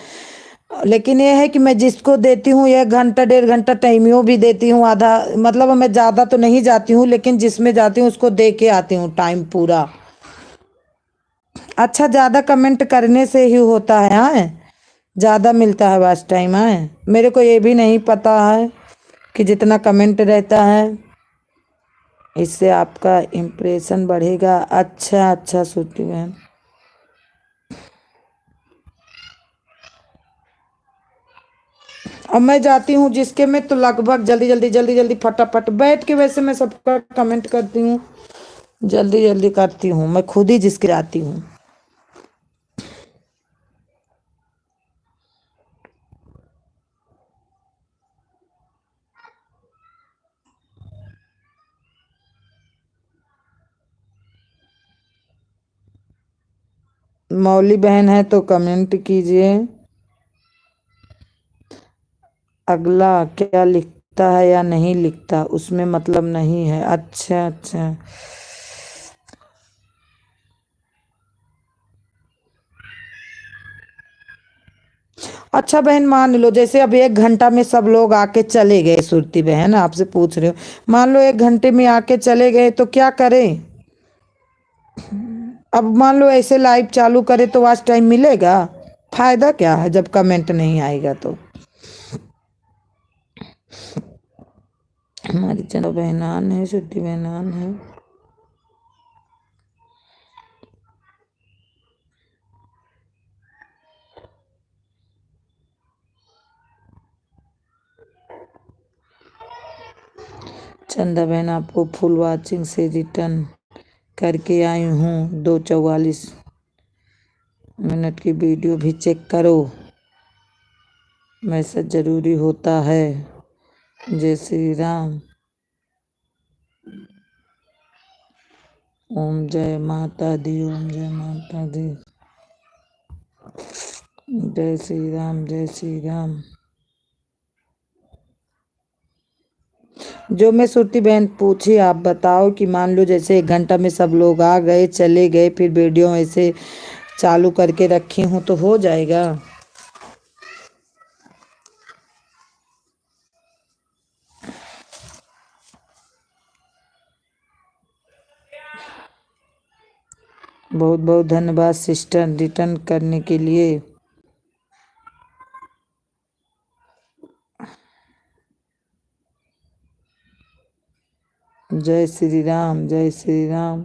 लेकिन ये है कि मैं जिसको देती हूँ 1 घंटा 1.5 घंटा टाइमियो भी देती हूँ आधा, मतलब मैं ज़्यादा तो नहीं जाती हूँ लेकिन जिसमें जाती हूँ उसको दे के आती हूँ टाइम पूरा। अच्छा, ज़्यादा कमेंट करने से ही होता है। हाँ, ज़्यादा मिलता है वाच टाइम है। मेरे को ये भी नहीं पता है कि जितना कमेंट रहता है इससे आपका इम्प्रेशन बढ़ेगा। अच्छा अच्छा श्रुति बहन, अब मैं जाती हूँ जिसके में तो लगभग जल्दी जल्दी जल्दी जल्दी फटाफट बैठ के, वैसे मैं सबका कमेंट करती हूँ, जल्दी जल्दी करती हूँ मैं खुद ही जिसके जाती हूँ। मौली बहन है तो कमेंट कीजिए। अगला क्या लिखता है या नहीं लिखता उसमें मतलब नहीं है। अच्छा अच्छा, अच्छा बहन, मान लो जैसे अब 1 घंटा में सब लोग आके चले गए, सुरती बहन आपसे पूछ रहे हो, मान लो 1 घंटे में आके चले गए तो क्या करें? अब मान लो ऐसे लाइव चालू करे तो वॉच टाइम मिलेगा? फायदा क्या है जब कमेंट नहीं आएगा तो। हमारी चंदा बहनान है, श्रुति बहनान है। चंदा बहन आपको फुल वॉचिंग से रिटर्न करके आई हूँ। 2:44 की वीडियो भी चेक करो, मैसेज जरूरी होता है। जय श्री राम। ओम जय माता दी, ओम जय माता दी। जय श्री राम, जय श्री राम। जो मैं श्रुति बहन पूछी आप बताओ कि मान लो जैसे 1 घंटा में सब लोग आ गए चले गए, फिर वीडियो ऐसे चालू करके रखी हूँ तो हो जाएगा? बहुत बहुत धन्यवाद सिस्टर रिटर्न करने के लिए। जय श्री राम, जय श्री राम।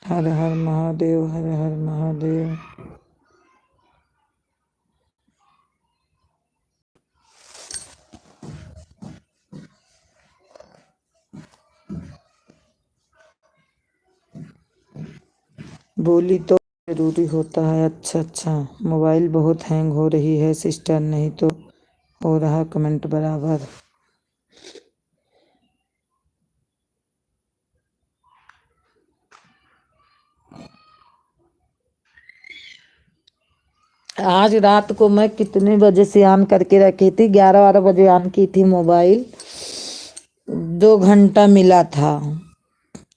हर हर महादेव, हर हर महादेव। बोली तो जरूरी होता है। अच्छा अच्छा, मोबाइल बहुत हैंग हो रही है सिस्टर, नहीं तो हो रहा कमेंट बराबर। आज रात को मैं कितने बजे से ऑन करके रखी थी, 11-12 बजे ऑन की थी मोबाइल। 2 घंटा मिला था,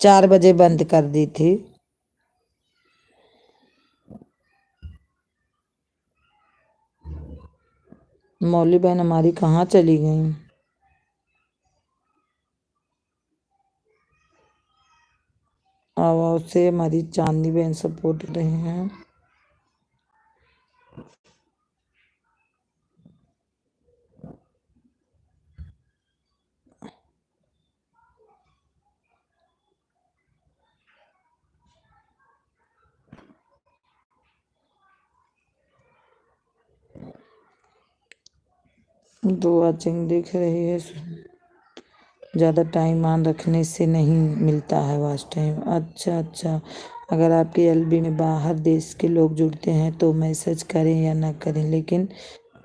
4 बजे बंद कर दी थी। मौली बहन हमारी कहाँ चली गई? आवाज से हमारी चांदनी बहन सपोर्ट कर रही हैं। दो वॉचिंग दिख रही है। ज़्यादा टाइम ऑन रखने से नहीं मिलता है वॉच टाइम। अच्छा अच्छा, अगर आपके एलबी में बाहर देश के लोग जुड़ते हैं तो मैसेज करें या ना करें, लेकिन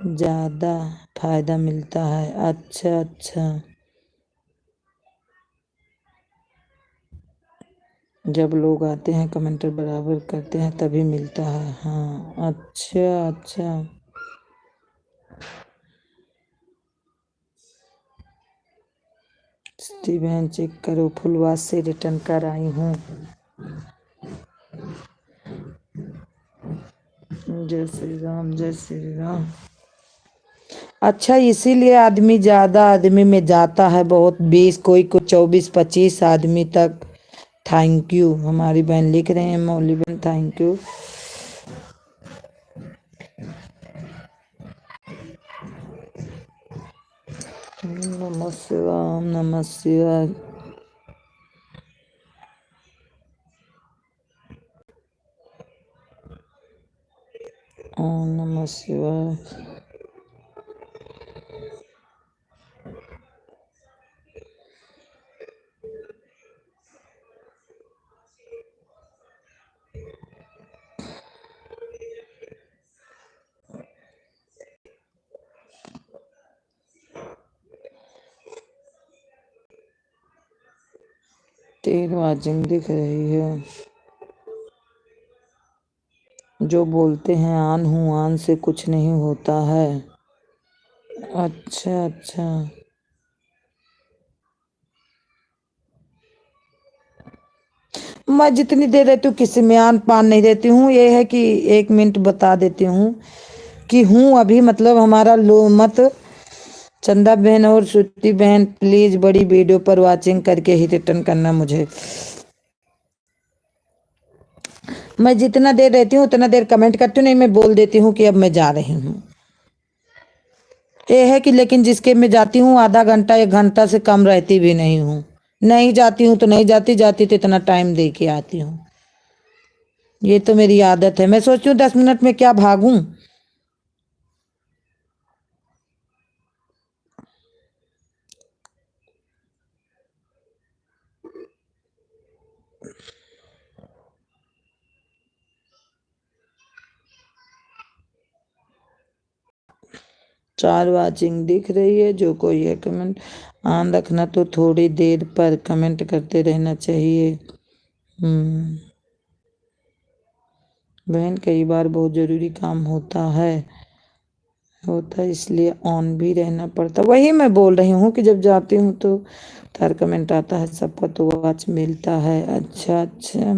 ज़्यादा फायदा मिलता है। अच्छा अच्छा, जब लोग आते हैं कमेंटर बराबर करते हैं तभी मिलता है। हाँ अच्छा अच्छा, बहन चेक करो, फुलवास से रिटर्न कर आई हूँ। जय श्री राम, जय श्री राम। अच्छा, इसीलिए आदमी ज्यादा आदमी में जाता है बहुत, 20 कोई को 24-25 आदमी तक। थैंक यू, हमारी बहन लिख रहे हैं, मौली बहन थैंक यू। नमः शिवाय, नमः शिवाय। ओम नमः शिवाय। तेल वाचिंग दिख रही है। जो बोलते हैं आन हूँ, आन से कुछ नहीं होता है। अच्छा अच्छा, मैं जितनी देर रहती हूँ किसी में आन पान नहीं देती हूँ। ये है कि 1 मिनट बता देती हूँ कि हूँ अभी, मतलब हमारा लो मत। चंदा बहन और श्रुति बहन प्लीज बड़ी वीडियो पर वाचिंग करके ही रिटर्न करना मुझे। मैं जितना देर रहती हूँ उतना देर कमेंट करती हूँ, नहीं मैं बोल देती हूँ कि अब मैं जा रही हूँ। ये है कि लेकिन जिसके मैं जाती हूँ आधा घंटा 1 घंटा से कम रहती भी नहीं हूँ। नहीं जाती हूँ तो नहीं जाती, जाती तो इतना टाइम दे के आती हूँ। ये तो मेरी आदत है, मैं सोचती हूँ 10 मिनट में क्या भागूं। 4 वाचिंग दिख रही है। जो कोई है कमेंट ऑन रखना, तो थोड़ी देर पर कमेंट करते रहना चाहिए। बहन कई बार बहुत जरूरी काम होता है इसलिए ऑन भी रहना पड़ता। वही मैं बोल रही हूँ कि जब जाती हूँ तो हर कमेंट आता है सबका, तो वॉच मिलता है। अच्छा अच्छा,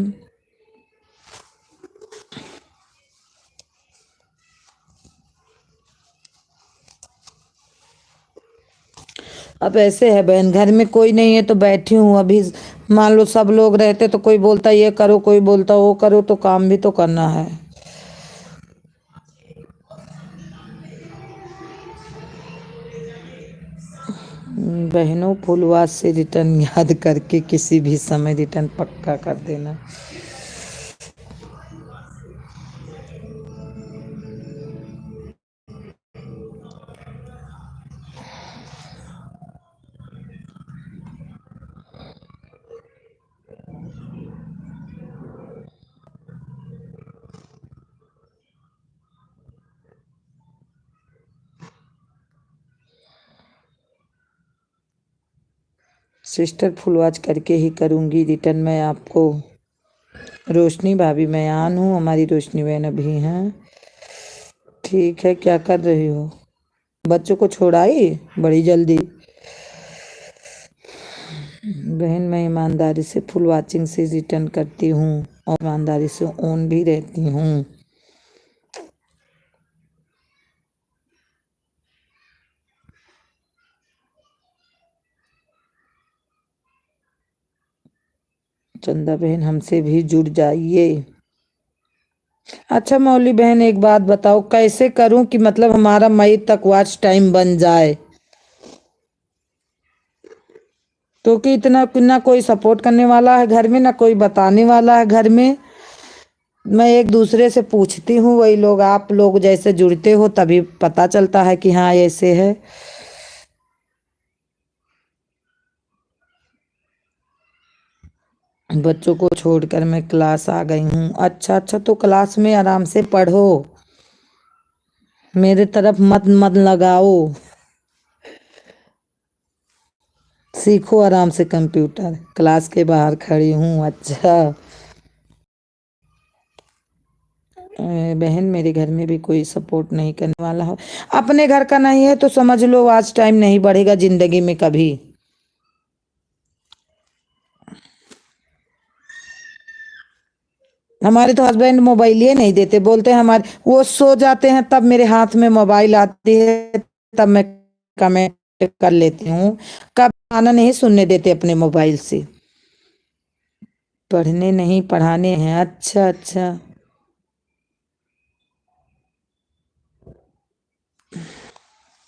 अब ऐसे है बहन, घर में कोई नहीं है तो बैठी हूँ अभी। मान लो सब लोग रहते तो कोई बोलता ये करो, कोई बोलता वो करो, तो काम भी तो करना है। बहनों, फुलवास से रिटर्न याद करके किसी भी समय रिटर्न पक्का कर देना। सिस्टर फुल वॉच करके ही करूँगी रिटर्न मैं आपको। रोशनी भाभी मैं आन हूँ, हमारी रोशनी बहन अभी हैं। ठीक है, क्या कर रही हो? बच्चों को छोड़ाई बड़ी जल्दी? बहन मैं ईमानदारी से फुल वॉचिंग से रिटर्न करती हूँ और ईमानदारी से ऑन भी रहती हूँ। चंदा बहन हमसे भी जुड़ जाइए। अच्छा मौली बहन एक बात बताओ, कैसे करूं कि मतलब हमारा मई तक वॉच टाइम बन जाए? क्योंकि इतना ना कोई सपोर्ट करने वाला है घर में, ना कोई बताने वाला है घर में। मैं एक दूसरे से पूछती हूँ, वही लोग आप लोग जैसे जुड़ते हो तभी पता चलता है कि हाँ ऐसे है। बच्चों को छोड़कर मैं क्लास आ गई हूँ। अच्छा अच्छा, तो क्लास में आराम से पढ़ो, मेरे तरफ मत मत लगाओ। सीखो आराम से कंप्यूटर। क्लास के बाहर खड़ी हूँ। अच्छा बहन मेरे घर में भी कोई सपोर्ट नहीं करने वाला हो। अपने घर का नहीं है तो समझ लो आज टाइम नहीं बढ़ेगा जिंदगी में कभी। हमारे तो हस्बैंड मोबाइल ही नहीं देते, बोलते हैं हमारे वो सो जाते हैं तब मेरे हाथ में मोबाइल आती है, तब मैं कमेंट कर लेती हूँ। कब गाना नहीं सुनने देते अपने मोबाइल से। पढ़ने नहीं पढ़ाने हैं। अच्छा अच्छा।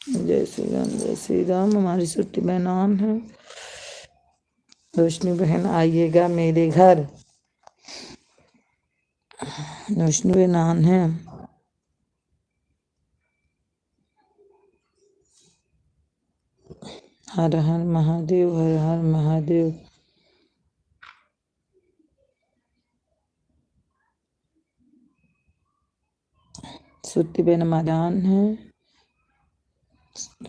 जय श्री राम जय श्री राम। हमारी छुट्टी बहनान है। रोशनी बहन आइएगा मेरे घर। रोशनी बहनान है। हर हर महादेव हर हर महादेव। श्रुति बहन महाजान है।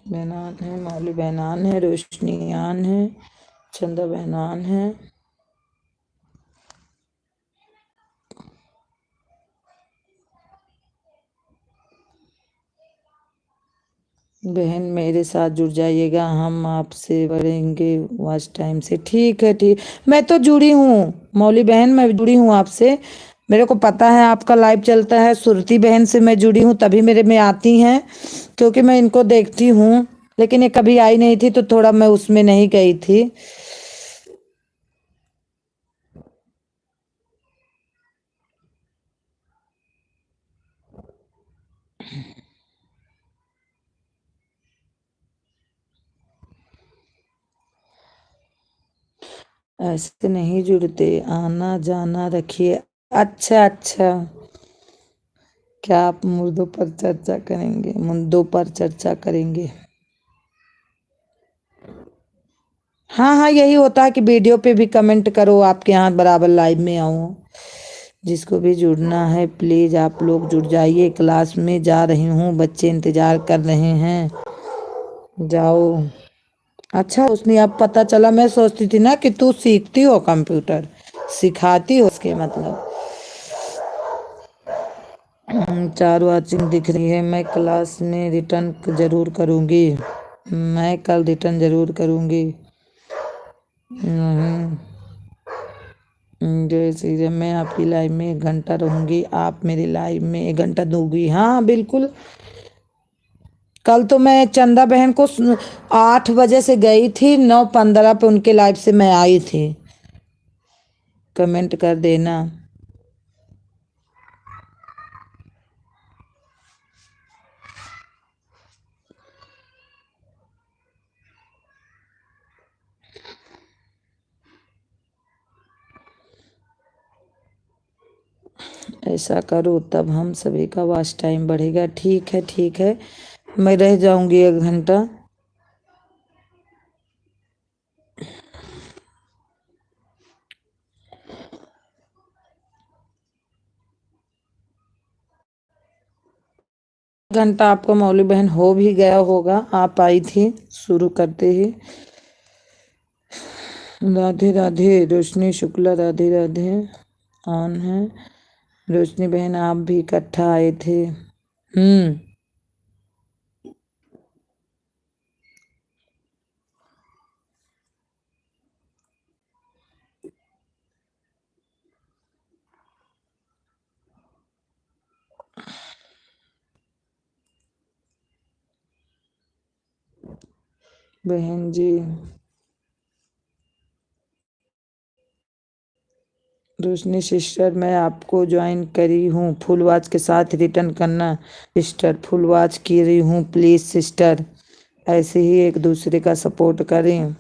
बहनान है। मौली बहनान है। रोशनी आन है। चंदा बहनान है। बहन मेरे साथ जुड़ जाइएगा, हम आपसे बढ़ेंगे वॉच टाइम से। ठीक है ठीक। मैं तो जुड़ी हूँ मौली बहन, मैं जुड़ी हूँ आपसे। मेरे को पता है आपका लाइव चलता है। सुरती बहन से मैं जुड़ी हूँ तभी मेरे में आती हैं, क्योंकि मैं इनको देखती हूँ। लेकिन ये कभी आई नहीं थी तो थोड़ा मैं उसमें नहीं गई थी। ऐसे नहीं जुड़ते, आना जाना रखिए। अच्छा अच्छा। क्या आप मुर्दों पर चर्चा करेंगे? मुद्दों पर चर्चा करेंगे। हाँ हाँ, यही होता है कि वीडियो पे भी कमेंट करो, आपके यहाँ बराबर लाइव में आऊँ। जिसको भी जुड़ना है प्लीज आप लोग जुड़ जाइए। क्लास में जा रही हूँ, बच्चे इंतजार कर रहे हैं। जाओ। अच्छा उसने अब पता चला, मैं सोचती थी ना कि तू सीखती हो कंप्यूटर, सिखाती हो उसके मतलब। चार वाचिंग दिख रही है। मैं क्लास में रिटर्न जरूर करूँगी। मैं कल रिटर्न जरूर करूँगी। हम्म, जय श्री राम। मैं आपकी लाइव में 1 घंटा रहूंगी, आप मेरी लाइव में 1 घंटा दूंगी? हाँ बिल्कुल। कल तो मैं चंदा बहन को 8 बजे से गई थी, 9:15 पे उनके लाइव से मैं आई थी। कमेंट कर देना। ऐसा करो तब हम सभी का वॉच टाइम बढ़ेगा। ठीक है ठीक है, मैं रह जाऊंगी 1 घंटा। घंटा आपको मौली बहन हो भी गया होगा, आप आई थी शुरू करते ही। राधे राधे। रोशनी शुक्ला राधे राधे ऑन है। रोशनी बहन आप भी इकट्ठा आए थे। बहन जी रोशनी सिस्टर मैं आपको ज्वाइन करी हूँ, फुल वॉच के साथ रिटर्न करना सिस्टर। फुल वॉच की रही हूँ प्लीज सिस्टर, ऐसे ही एक दूसरे का सपोर्ट करें।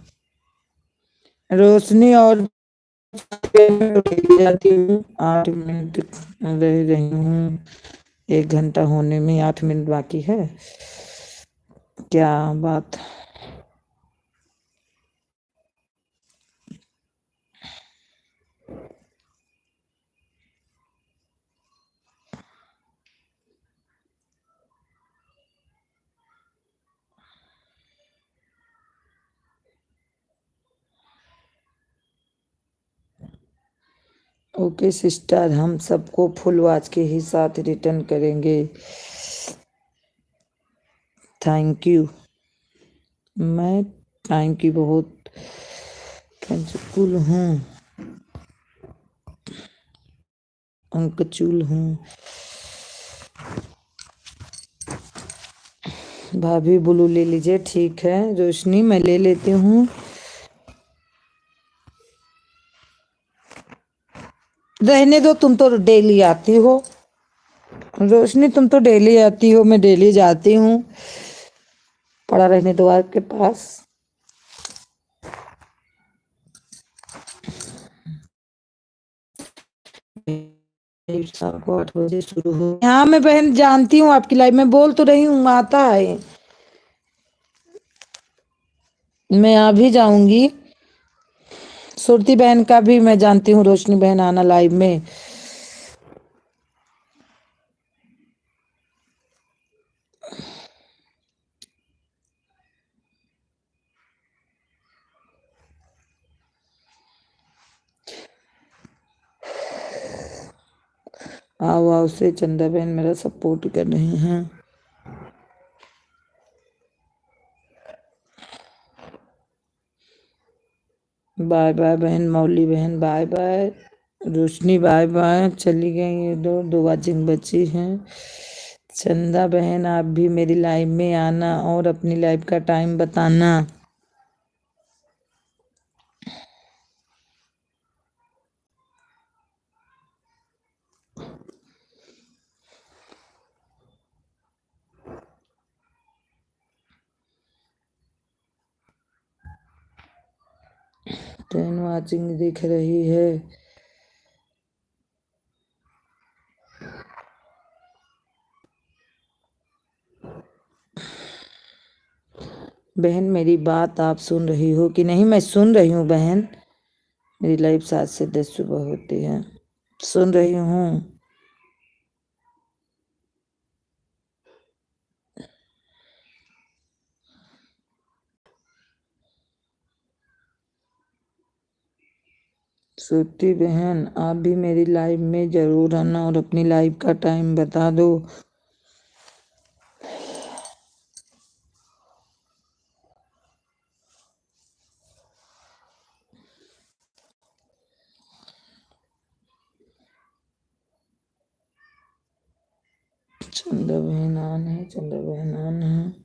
रोशनी और जाती हूँ 8 मिनट रह रही हूँ, 1 घंटा होने में 8 मिनट बाकी है। क्या बात। ओके सिस्टर, हम सबको फुल वॉच के ही साथ रिटर्न करेंगे। Thank you. मैं टाइम की बहुत कंजूस हूँ, अंकचूल हूँ। भाभी ब्लू ले लीजिए, ठीक है। रोशनी मैं ले लेती हूँ। रहने दो, तुम तो डेली आती हो। रोशनी तुम तो डेली आती हो, मैं डेली जाती हूँ। पड़ा रहने दो आपके पास। शाम को 8 बजे शुरू हो। हाँ मैं बहन जानती हूँ आपकी लाइफ में, बोल तो रही हूँ आता है। मैं आ भी जाऊंगी। सुरती बहन का भी मैं जानती हूँ, रोशनी बहन आना लाइव में। आओ आओ से चंदा बहन मेरा सपोर्ट कर रही हैं। बाय बाय बहन, मौली बहन बाय बाय, रोशनी बाय बाय, चली गई ये दो वाचिंग बची हैं। चंदा बहन आप भी मेरी लाइव में आना और अपनी लाइव का टाइम बताना। ट्रेन वाचिंग दिख रही है। बहन मेरी बात आप सुन रही हो कि नहीं? मैं सुन रही हूँ बहन, मेरी लाइव 7 से 10 सुबह होती है, सुन रही हूँ। श्रुति बहन आप भी मेरी लाइव में जरूर आना और अपनी लाइव का टाइम बता दो। चंदा बहन आन है, चंदा बहन आन है।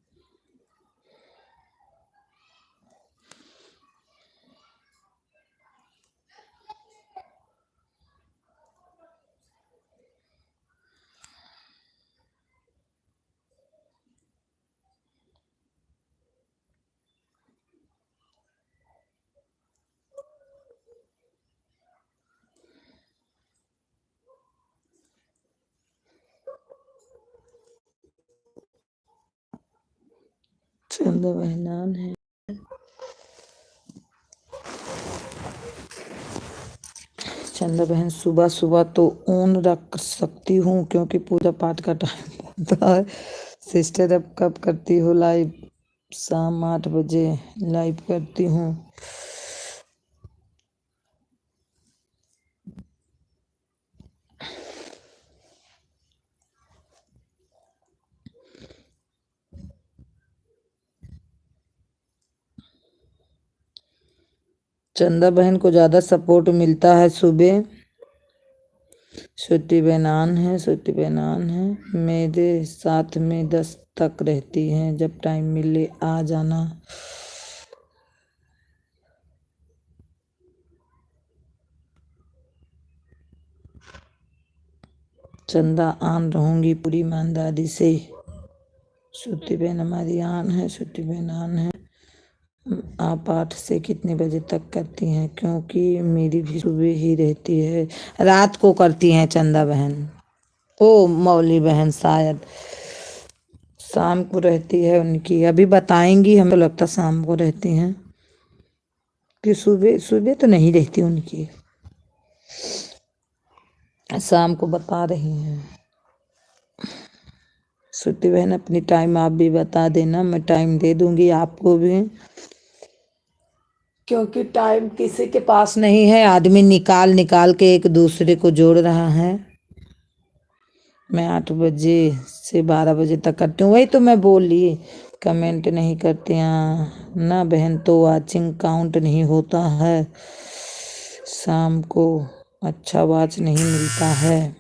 चंदा बहन आन है। चंदा बहन सुबह सुबह तो ऑन रख सकती हूँ क्योंकि पूजा पाठ का टाइम होता है। सिस्टर अब कब करती हो लाइव? शाम 8 बजे लाइव करती हूँ। चंदा बहन को ज्यादा सपोर्ट मिलता है सुबह। श्रुति बहनान है, श्रुति बहनान है, मेरे साथ में 10 तक रहती हैं, जब टाइम मिले आ जाना। चंदा आन रहूंगी पूरी ईमानदारी से। श्रुति बहन हमारी आन है, श्रुति बहन आन है। आप 8 से कितने बजे तक करती हैं? क्योंकि मेरी भी सुबह ही रहती है, रात को करती हैं चंदा बहन। ओ मौली बहन शायद शाम को रहती है उनकी, अभी बताएंगी, हमें तो लगता शाम को रहती हैं कि सुबह सुबह तो नहीं रहती उनकी, शाम को बता रही हैं। श्रुति बहन अपनी टाइम आप भी बता देना, मैं टाइम दे दूंगी आपको भी, क्योंकि टाइम किसी के पास नहीं है, आदमी निकाल निकाल के एक दूसरे को जोड़ रहा है। मैं 8 बजे से 12 बजे तक करती हूँ, वही तो मैं बोली, कमेंट नहीं करती हैं ना बहन तो वाचिंग काउंट नहीं होता है, शाम को अच्छा वाच नहीं मिलता है।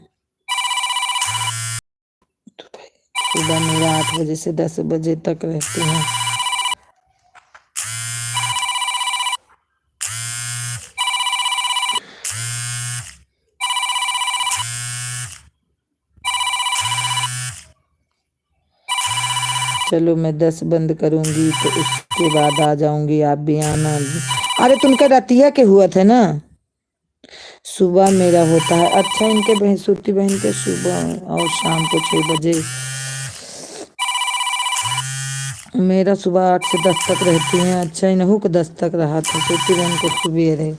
सुबह मेरा 8 बजे से 10 बजे तक रहती हैं। चलो मैं 10 बंद करूंगी तो उसके बाद आ जाऊंगी, आप भी आना। अरे तुमका रतिया के हुआ थे ना, सुबह मेरा होता है। अच्छा इनके बहन श्रुति बहन के सुबह और शाम को 6 बजे, मेरा सुबह 8 से 10 तक रहती हैं। अच्छा इनहू को 10 तक रहा था, श्रुति बहन को सुबह रहे।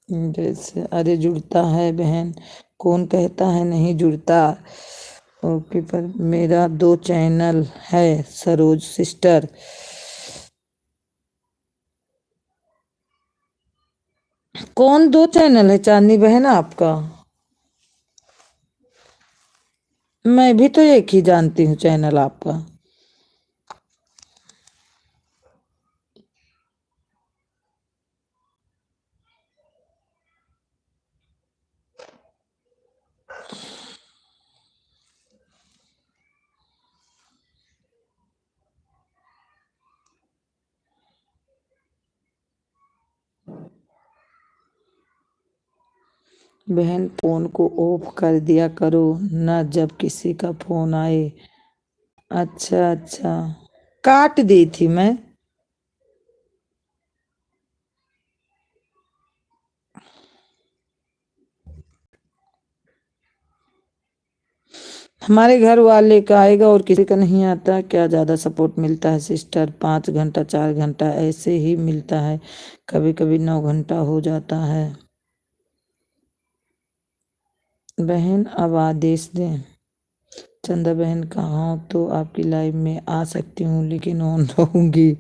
जैसे अरे जुड़ता है बहन, कौन कहता है नहीं जुड़ता। ओके पर मेरा 2 चैनल है सरोज सिस्टर। कौन 2 चैनल है चांदनी बहन आपका? मैं भी तो एक ही जानती हूँ चैनल आपका। बहन फोन को ऑफ कर दिया करो ना जब किसी का फोन आए। अच्छा अच्छा, काट दी थी मैं। हमारे घर वाले का आएगा और किसी का नहीं आता, क्या ज्यादा सपोर्ट मिलता है सिस्टर? 5 घंटा 4 घंटा ऐसे ही मिलता है, कभी कभी 9 घंटा हो जाता है। बहन अब आदेश दें। चंदा बहन कहाँ हो तो आपकी लाइव में आ सकती हूँ, लेकिन ऑन रहूंगी।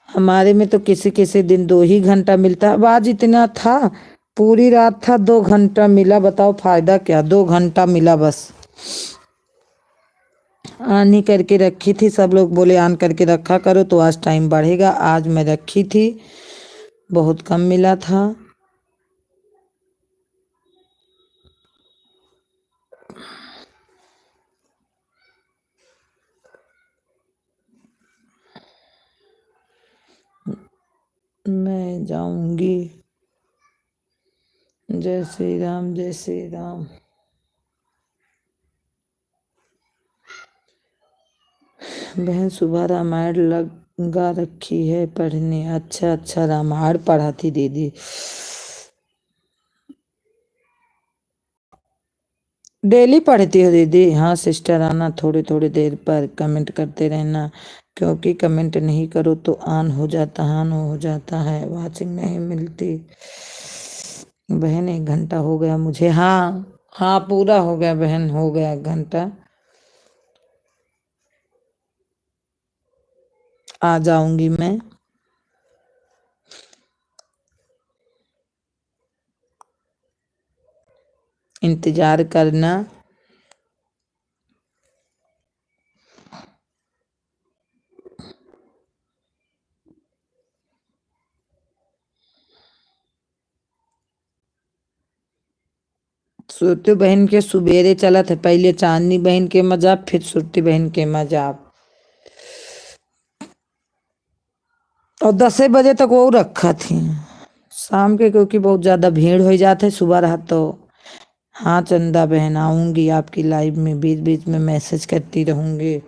हमारे में तो किसी किसी दिन 2 ही घंटा मिलता है, अब आज इतना था, पूरी रात था, 2 घंटा मिला, बताओ फायदा क्या, 2 घंटा मिला बस। ऑन ही करके रखी थी, सब लोग बोले ऑन करके रखा करो तो आज टाइम बढ़ेगा, आज मैं रखी थी, बहुत कम मिला था। मैं जाऊंगी। जय श्री राम, जय श्री राम। बहन सुबह रामायण लगा रखी है पढ़ने। अच्छा अच्छा, रामायण पढ़ा थी दीदी। डेली पढ़ती हो दीदी? हाँ सिस्टर, आना थोड़ी थोड़ी देर पर कमेंट करते रहना, क्योंकि कमेंट नहीं करो तो ऑन हो जाता है, वाचिंग नहीं मिलती। बहन 1 घंटा हो गया मुझे, हाँ हाँ पूरा हो गया बहन, हो गया 1 घंटा। आ जाऊंगी मैं। इंतजार करना। सुरती बहन के सुबेरे चला था, पहले चांदनी बहन के मजाक, फिर सुरती बहन के मजाक, और 10 बजे तक वो रखा थी शाम के, क्योंकि बहुत ज्यादा भीड़ हो जाते है सुबह रहा तो। हाँ चंदा बहन, आऊंगी आपकी लाइव में, बीच बीच में मैसेज करती रहूंगी।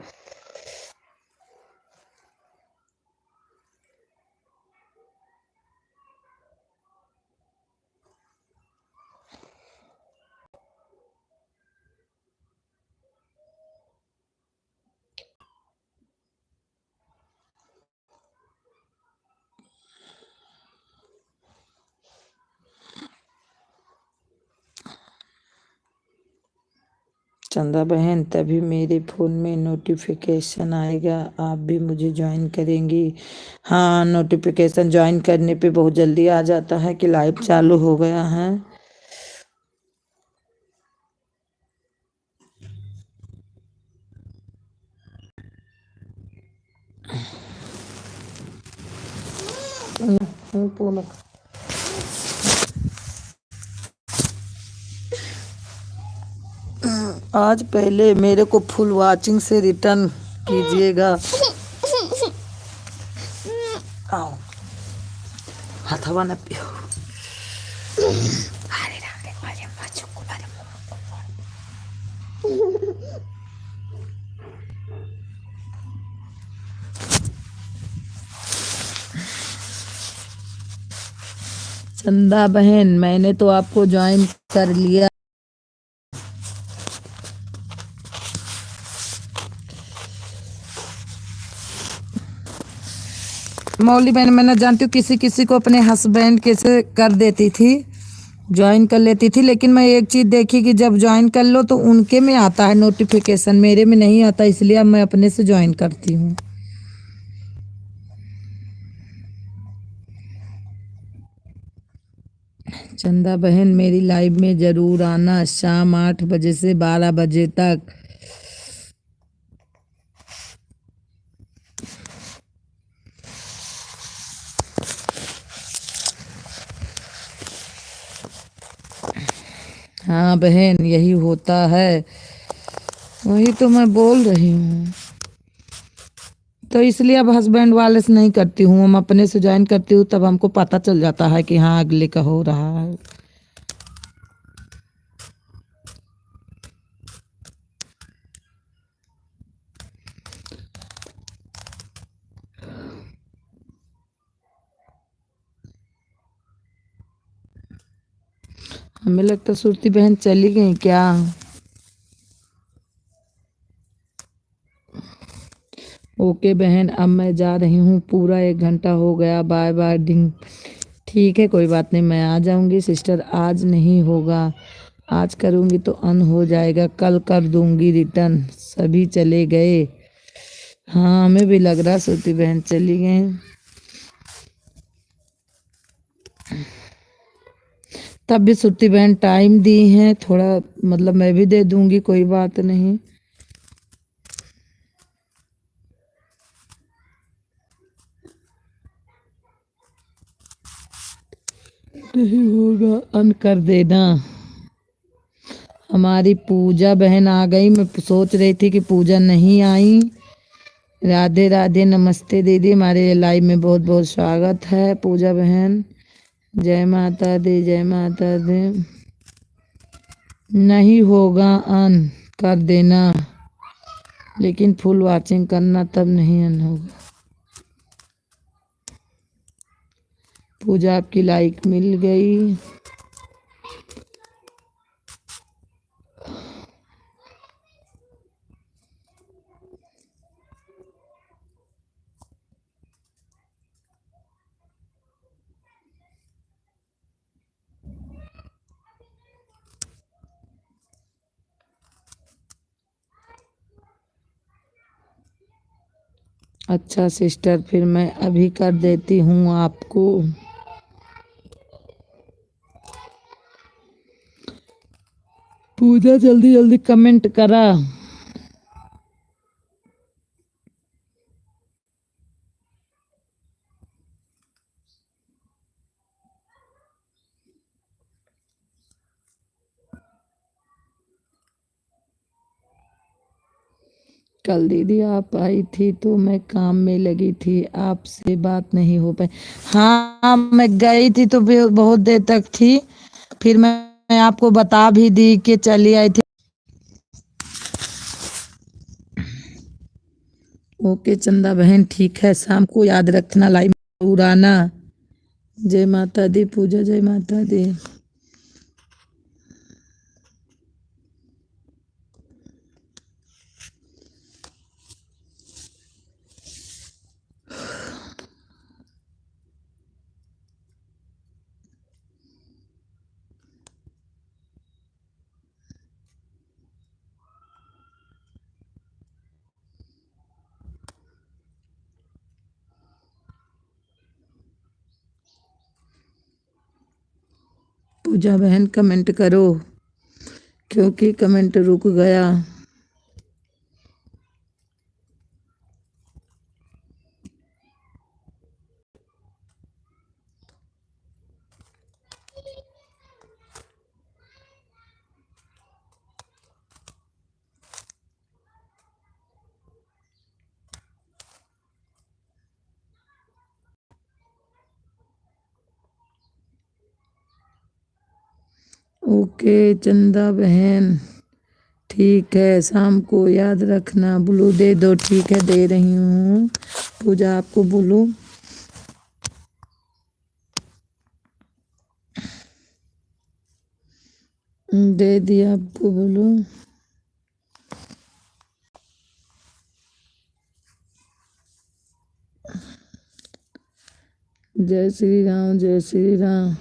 चंदा बहन, तभी मेरे फ़ोन में नोटिफिकेशन आएगा, आप भी मुझे ज्वाइन करेंगी? हाँ, नोटिफिकेशन ज्वाइन करने पे बहुत जल्दी आ जाता है कि लाइव चालू हो गया है। आज पहले मेरे को फुल वॉचिंग से रिटर्न कीजिएगा। आओ, हथवा न पियो। अरे राम रे, अरे बच्चों को, अरे चंदा बहन, मैंने तो आपको ज्वाइन कर लिया। मौली बहन, मैं ना जानती हूँ, किसी किसी को अपने हस्बैंड कैसे कर देती थी, ज्वाइन कर लेती थी, लेकिन मैं एक चीज देखी कि जब ज्वाइन कर लो तो उनके में आता है नोटिफिकेशन, मेरे में नहीं आता, इसलिए अब मैं अपने से ज्वाइन करती हूँ। चंदा बहन, मेरी लाइव में जरूर आना, शाम 8 बजे से 12 बजे तक। हाँ बहन, यही होता है, वही तो मैं बोल रही हूँ। तो इसलिए अब हस्बैंड वाले से नहीं करती हूँ, हम अपने से ज्वाइन करती हूँ, तब हमको पता चल जाता है कि हाँ अगले का हो रहा है। हमें लगता सुरती बहन चली गई क्या? ओके बहन, अब मैं जा रही हूँ, पूरा 1 घंटा हो गया, बाय बाय डिंग। ठीक है, कोई बात नहीं, मैं आ जाऊंगी सिस्टर, आज नहीं होगा, आज करूंगी तो अन हो जाएगा, कल कर दूंगी रिटर्न। सभी चले गए। हाँ, हमें भी लग रहा श्रुति बहन चली गई। तब भी श्रुति बहन टाइम दी है थोड़ा, मतलब मैं भी दे दूंगी, कोई बात नहीं। नहीं होगा, अन कर देना। हमारी पूजा बहन आ गई, मैं सोच रही थी कि पूजा नहीं आई। राधे राधे, नमस्ते दीदी, हमारे लाइव में बहुत बहुत स्वागत है पूजा बहन। जय माता दी, जय माता दी। नहीं होगा अन, कर देना, लेकिन फुल वॉचिंग करना, तब नहीं अन होगा। पूजा आपकी लाइक मिल गई। अच्छा सिस्टर, फिर मैं अभी कर देती हूँ आपको। पूजा जल्दी जल्दी कमेंट करा। कल दीदी आप आई थी तो मैं काम में लगी थी, आपसे बात नहीं हो पाई। हाँ मैं गई थी तो बहुत देर तक थी, फिर मैं आपको बता भी दी कि चली आई थी। ओके चंदा बहन ठीक है, शाम को याद रखना लाइव उड़ाना। जय माता दी पूजा, जय माता दी। पूजा बहन कमेंट करो क्योंकि कमेंट रुक गया। ओके चंदा बहन ठीक है, शाम को याद रखना। ब्लू दे दो, ठीक है दे रही हूँ। पूजा आपको ब्लू दे दिया, आपको ब्लू। जय श्री राम, जय श्री राम।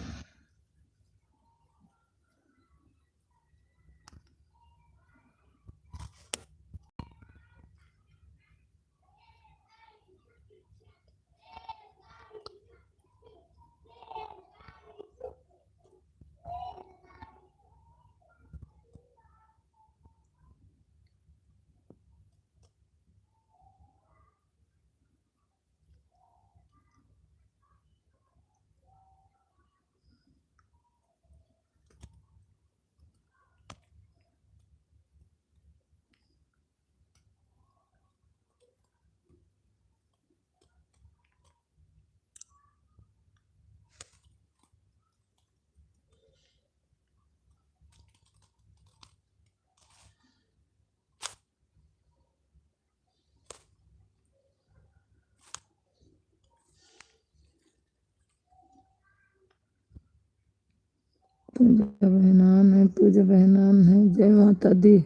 पूजा बहनान है, पूजा बहनान है, जय माता दी।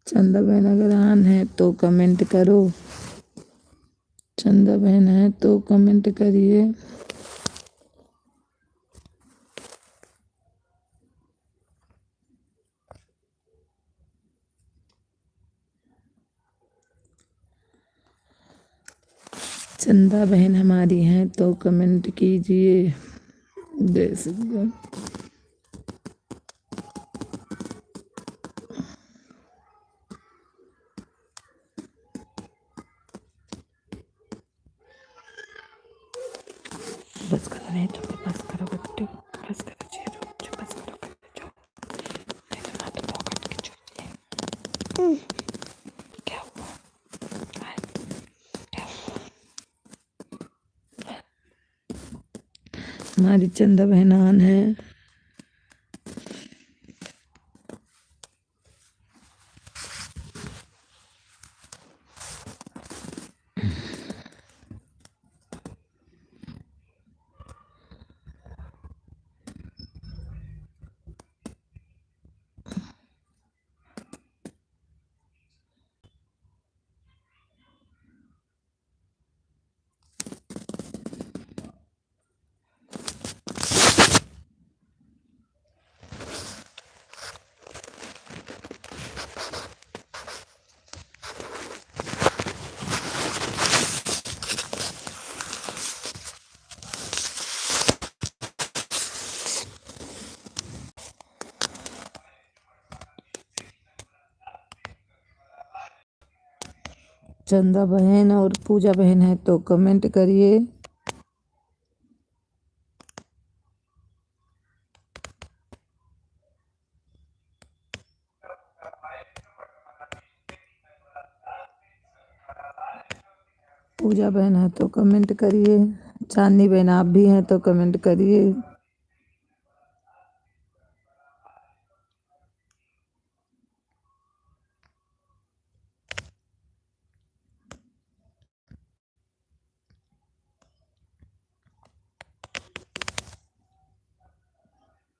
चंदा बहन अगर आन है तो कमेंट करो। चंदा बहन है तो कमेंट करिए। चंदा बहन हमारी हैं तो कमेंट कीजिए। जय श्री राम। बस करो, नहीं तो बस करो बेटे, बस करो जी, जो बस करो जो, नहीं तो ना तो पॉकेट की चोरी। क्या हुआ? क्या हुआ? हमारी चंदा बहनान है। चंदा बहन और पूजा बहन है तो कमेंट करिए। पूजा बहन है तो कमेंट करिए। चांदनी बहन आप भी हैं तो कमेंट करिए।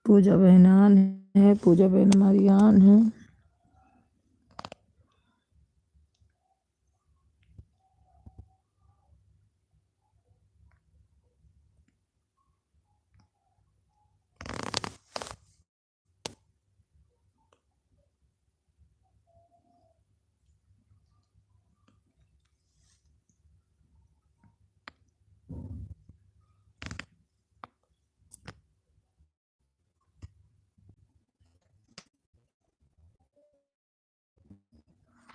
पूजा बहन आन है, पूजा बहन हमारी आन है।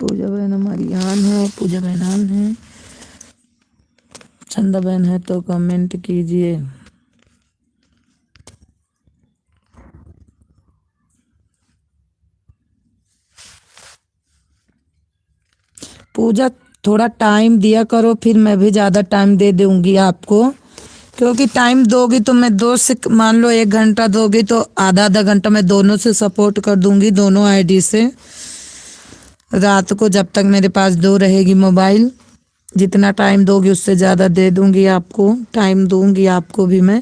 पूजा बहन हमारी आन है, पूजा बहन आन है। चंदा बहन है तो कमेंट कीजिए। पूजा थोड़ा टाइम दिया करो, फिर मैं भी ज़्यादा टाइम दे दूंगी आपको। क्योंकि टाइम दोगी तो मैं दो से मान लो 1 घंटा दोगी तो आधा आधा घंटा मैं दोनों से सपोर्ट कर दूंगी, दोनों आईडी से। रात को जब तक मेरे पास दो रहेगी मोबाइल, जितना टाइम दोगी उससे ज़्यादा दे दूंगी आपको, टाइम दूंगी आपको भी मैं।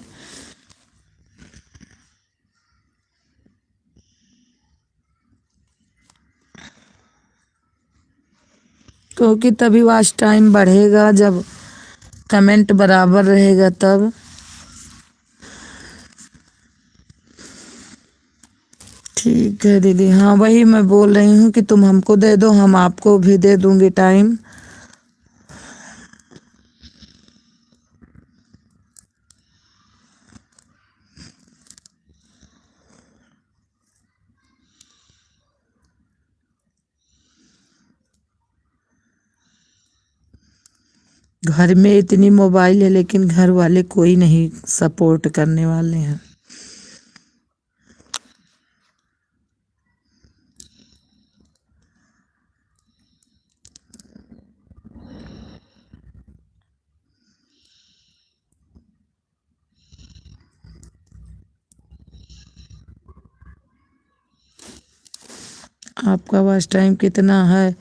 क्योंकि तभी वॉच टाइम बढ़ेगा, जब कमेंट बराबर रहेगा तब। ठीक है दीदी, हाँ वही मैं बोल रही हूँ कि तुम हमको दे दो, हम आपको भी दे दूंगी टाइम। घर में इतनी मोबाइल है लेकिन घर वाले कोई नहीं सपोर्ट करने वाले हैं। आपका वॉच टाइम कितना है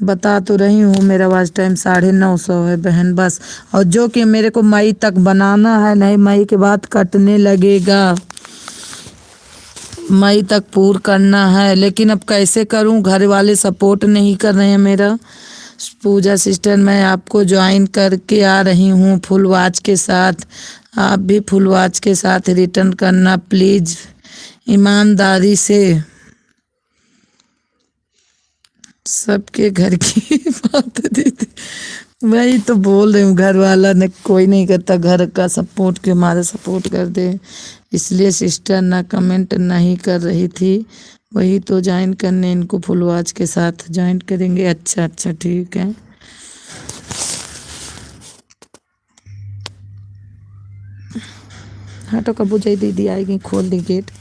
बता तो रही हूँ, मेरा वॉच टाइम 950 है बहन बस। और जो कि मेरे को मई तक बनाना है, नहीं मई के बाद कटने लगेगा, मई तक पूर्ण करना है। लेकिन अब कैसे करूँ, घर वाले सपोर्ट नहीं कर रहे हैं मेरा। पूजा सिस्टर मैं आपको ज्वाइन करके आ रही हूँ फुल वॉच के साथ। आप भी फुल वॉच के साथ रिटर्न करना प्लीज़, ईमानदारी से। सबके घर की बात है दीदी, वही तो बोल रही हूँ, घर वाला ने कोई नहीं करता घर का सपोर्ट के हमारा सपोर्ट कर दे, इसलिए सिस्टर ना कमेंट नहीं कर रही थी। वही तो ज्वाइन करने इनको फुल वॉच के साथ ज्वाइन करेंगे। अच्छा अच्छा ठीक है। हटो कबू, जय दीदी आएगी खोल दी गेट।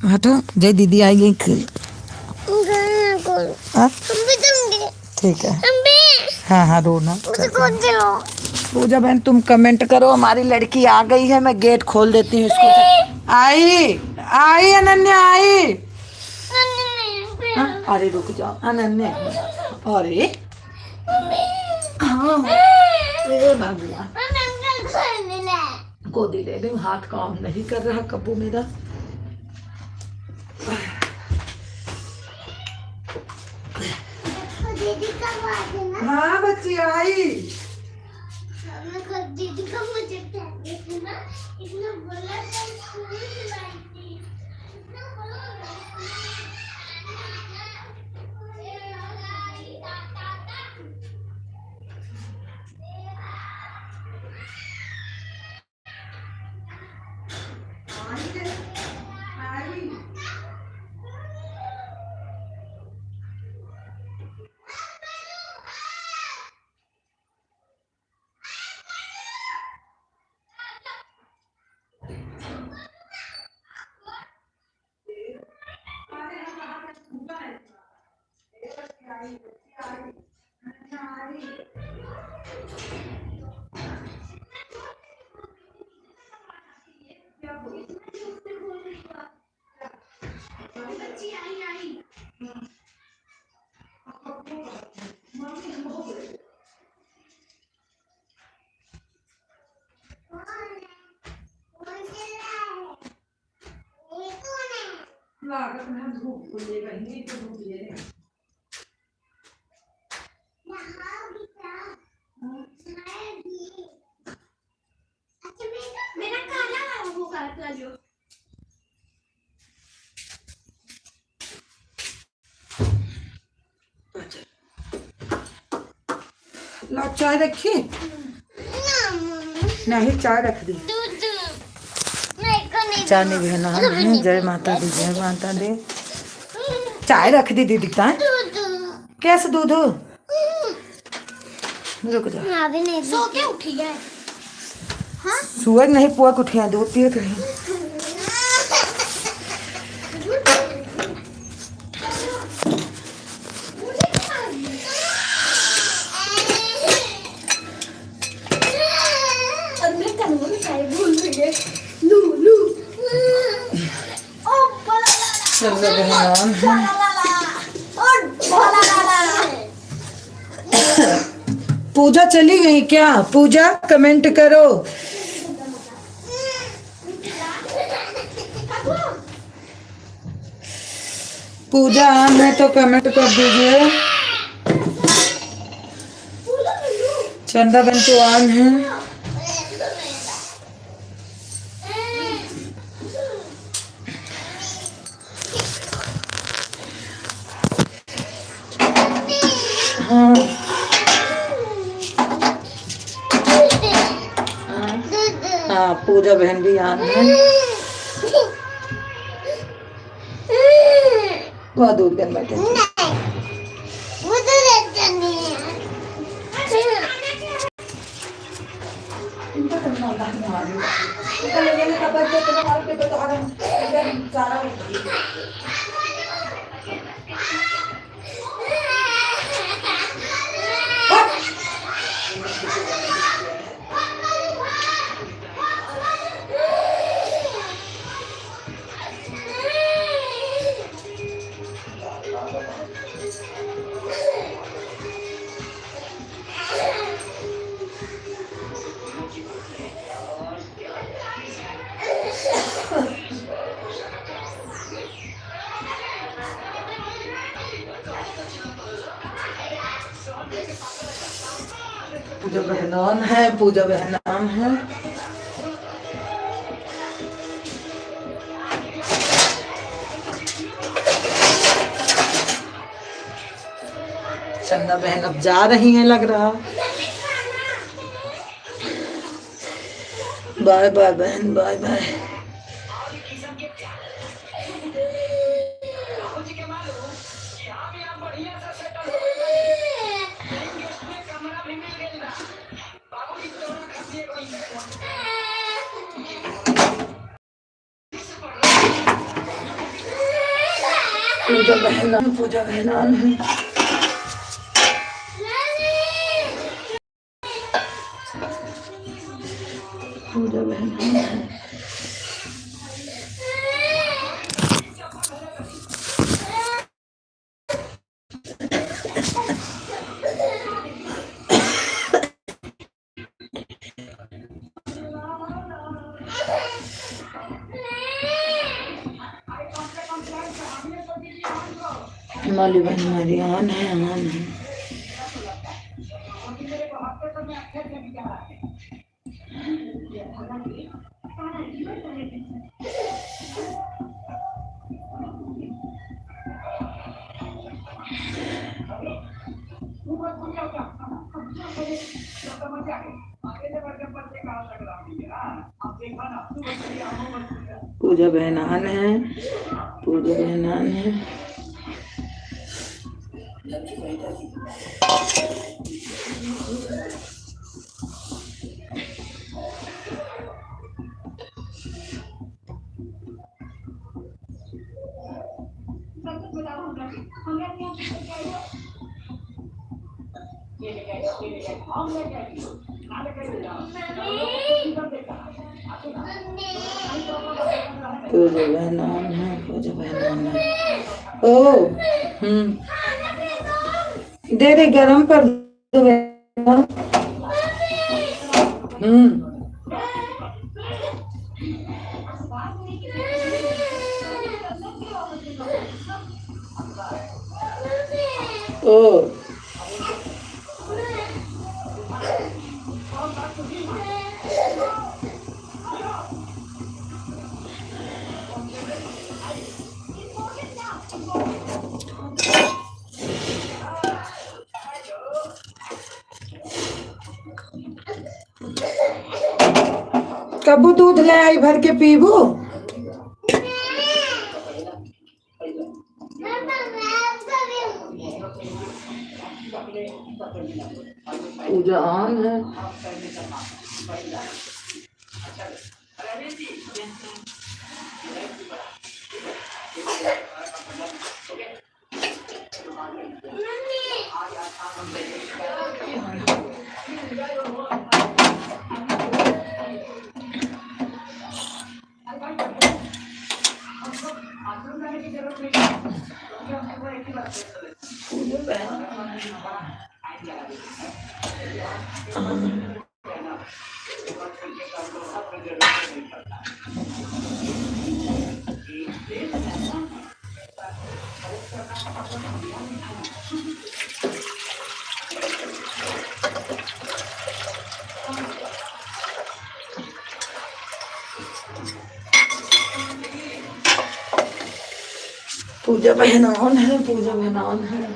हटो, जय दीदी आएगी हाँ? ठीक है। हाँ हाँ रोना। पूजा बहन तुम कमेंट करो, हमारी लड़की आ गई है, मैं गेट खोल देती हूँ इसको। आई आई अनन्या आई। हाँ? अरे रुक जाओ अनन्या, अरे हाँ ये भागिया गोदी ले ले, हाथ काम नहीं कर रहा कब्बू मेरा। हाँ बच्ची आई। दीदी का मुझे इतना बोला था स्कूल से लाई थी, इतना बोला मेरा काला वाला वो काला जो ला चाय रखी नहीं, चाय रख दी। चानी बहना है, जय माता दी, जय माता दी। चाय रख दी दीदी का। कैसे दूध? रुक जा, अभी नहीं सो के उठी है। हाँ सूरज नहीं पुआ उठिया, दूध पिए रही। पूजा चली गई क्या? पूजा कमेंट करो। पूजा ऑन है तो कमेंट कर दीजिए। चंदा बहन तो ऑन है। हाँ, पूजा बहन भी ऑन है। वह दूध गन बैठे पूजा बहनान है, पूजा बहनान है। चंदा बहन अब जा रही हैं लग रहा। बाय बाय बहन, बाय बाय। पूजा बहनान, पूजा बहनान है। पूजा बहनान है। हिमालय बहन हमारी ऑन है, ऑन है। पूजा बहन ऑन है, पूजा बहन ऑन है। पूजा बहनान है, पूजा बहनान है। ओ दे दे, गरम कर दो बेटा। ओ कबू दूध ले आई भर के पीबू। पूजा ऑन है। पूजा बहन ऑन है, पूजा बहन ऑन है।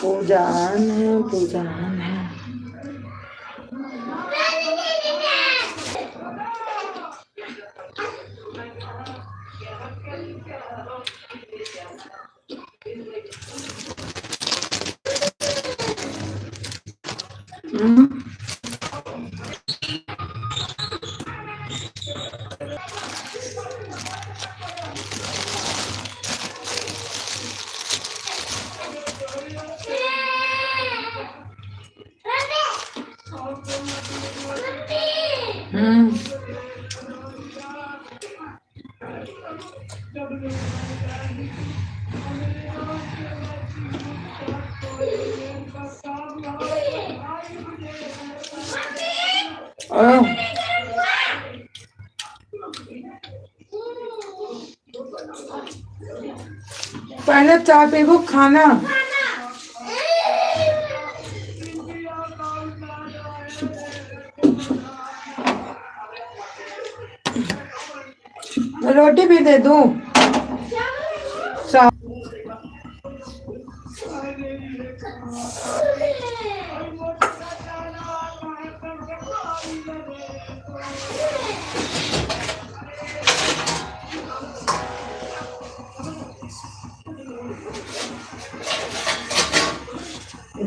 पूजान है, पूजान है। पहले चाय पीबू, खाना रोटी भी दे दूं।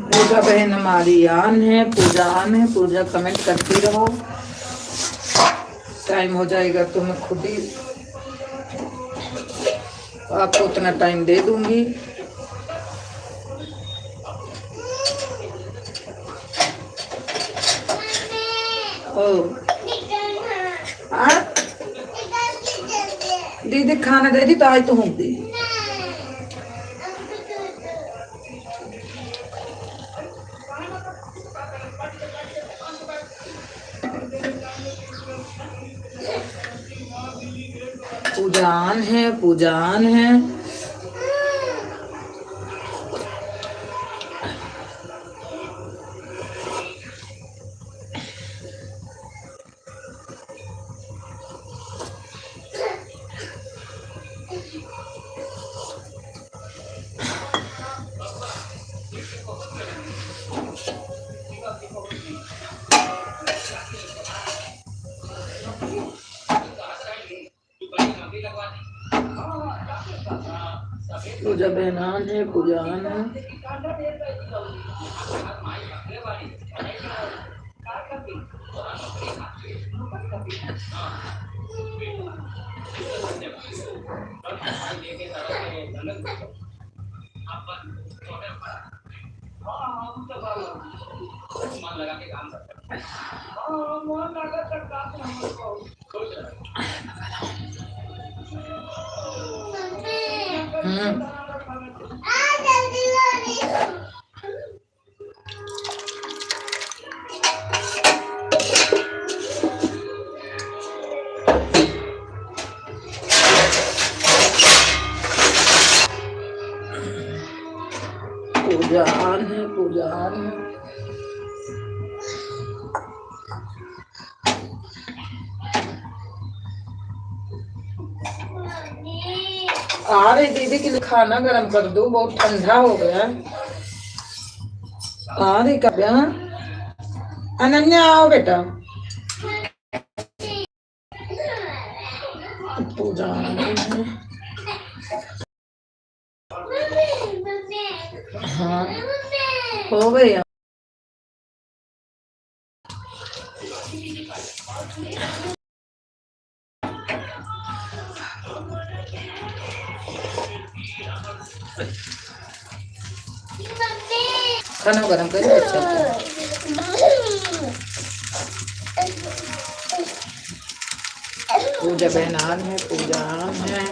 पूजा बहन हमारी आन है, पूजा आन है। पूजा कमेंट करती रहो, टाइम हो जाएगा तो मैं खुद ही आपको उतना टाइम दे दूंगी। दीदी खाना दे दी तो आज तो हूँ दी। पूजान है, पूजान है। पूजा बहनान है, पूजान है। जल्दी जल्दी। पूजान है, पूजान है। आ रही दीदी के लिए खाना गरम कर दो, बहुत ठंडा हो गया। आ रही कब? अनन्या आओ बेटा। पूजान है। हाँ हो गई। खाना गरम कर अच्छा। पूजा बहनान है, पूजान है।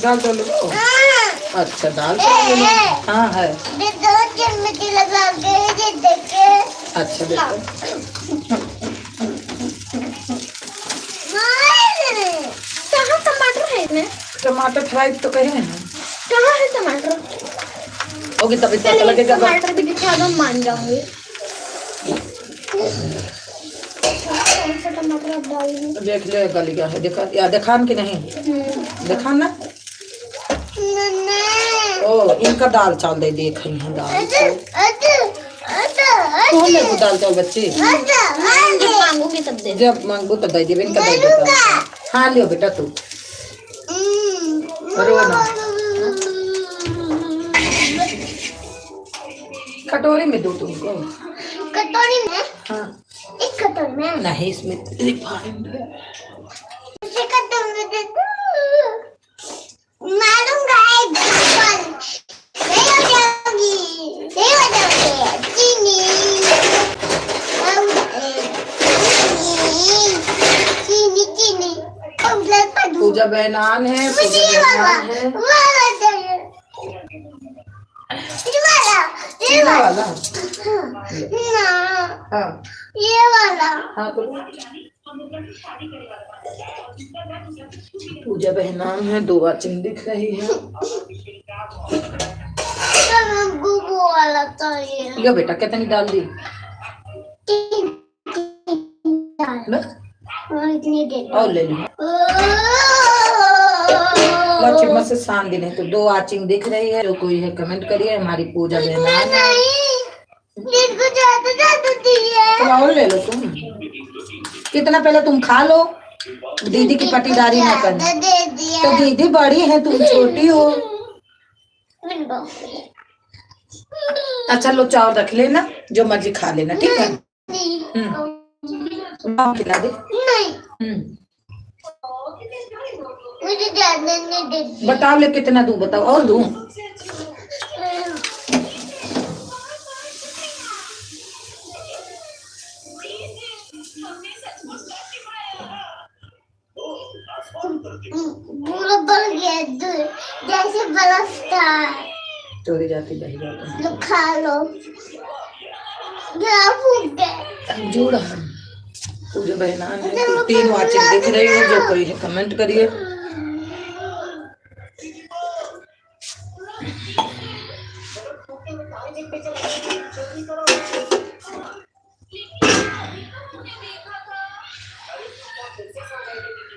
दाल चावल लो। अच्छा दाल चावल हाँ है। दो चम्मच लगा के देखे। अच्छा बेटा। कहाँ टमाटर है इसमें? टमाटर फ्राई तो कहे हैं। कहाँ है टमाटर? होगी तभी पता लगेगा। टमाटर भी दिखा दो, मान जाऊंगी। कौन सा टमाटर आप डालेंगे? देख ले गली का है, देखा या देखान की नहीं देखान ना। ओ इनका दाल चावल दे देख हैं दाल कौन है वो दाल चावल बच्ची? जब मांगूंगी तब दे। जब मांगो तो दे दे इनका दे देता। हाँ लियो बेटा तू रो ना। कटोरी में दो तुमको। कटोरी में? हाँ एक कटोरी में नहीं, इसमें रिफाइंड है। इसे कटोरी में दे दो। मारूंगा एक बार। नहीं हो जाओगी, नहीं हो जाओगी। चीनी चीनी चीनी पूजा बहनान है, पूजा बहनान है। ये वाला ना हाँ ये वाला हाँ तो पूजा बहनान है। दो वाचिंग दिख रही है। गुगु वाला चाहिए। लो बेटा कितनी डाल दी? बस और ले लो। चिम्मच से शान दी नहीं तो दो आचिंग दिख रही है। जो कोई है कमेंट करिए। हमारी पूजा बहनान है। तो और ले लो तुम। कितना पहले तुम खा लो, दीदी की पटीदारी ना करना। तो दीदी बड़ी है तुम छोटी हो। अच्छा लो चावल रख लेना, जो मर्जी खा लेना ठीक है। खिला दे। मुझे ज्यादा नहीं दे। बताओ ले कितना दूं, बताओ और दूं। पूरा बढ़ गया दूध जैसे बर्फ था। चोरी जाती बही जाती। लो खा लो। फूक गए जोड़ा। पूजा बहनान है। तीन वाचिंग दिख रही है। जो कोई है कमेंट करिए।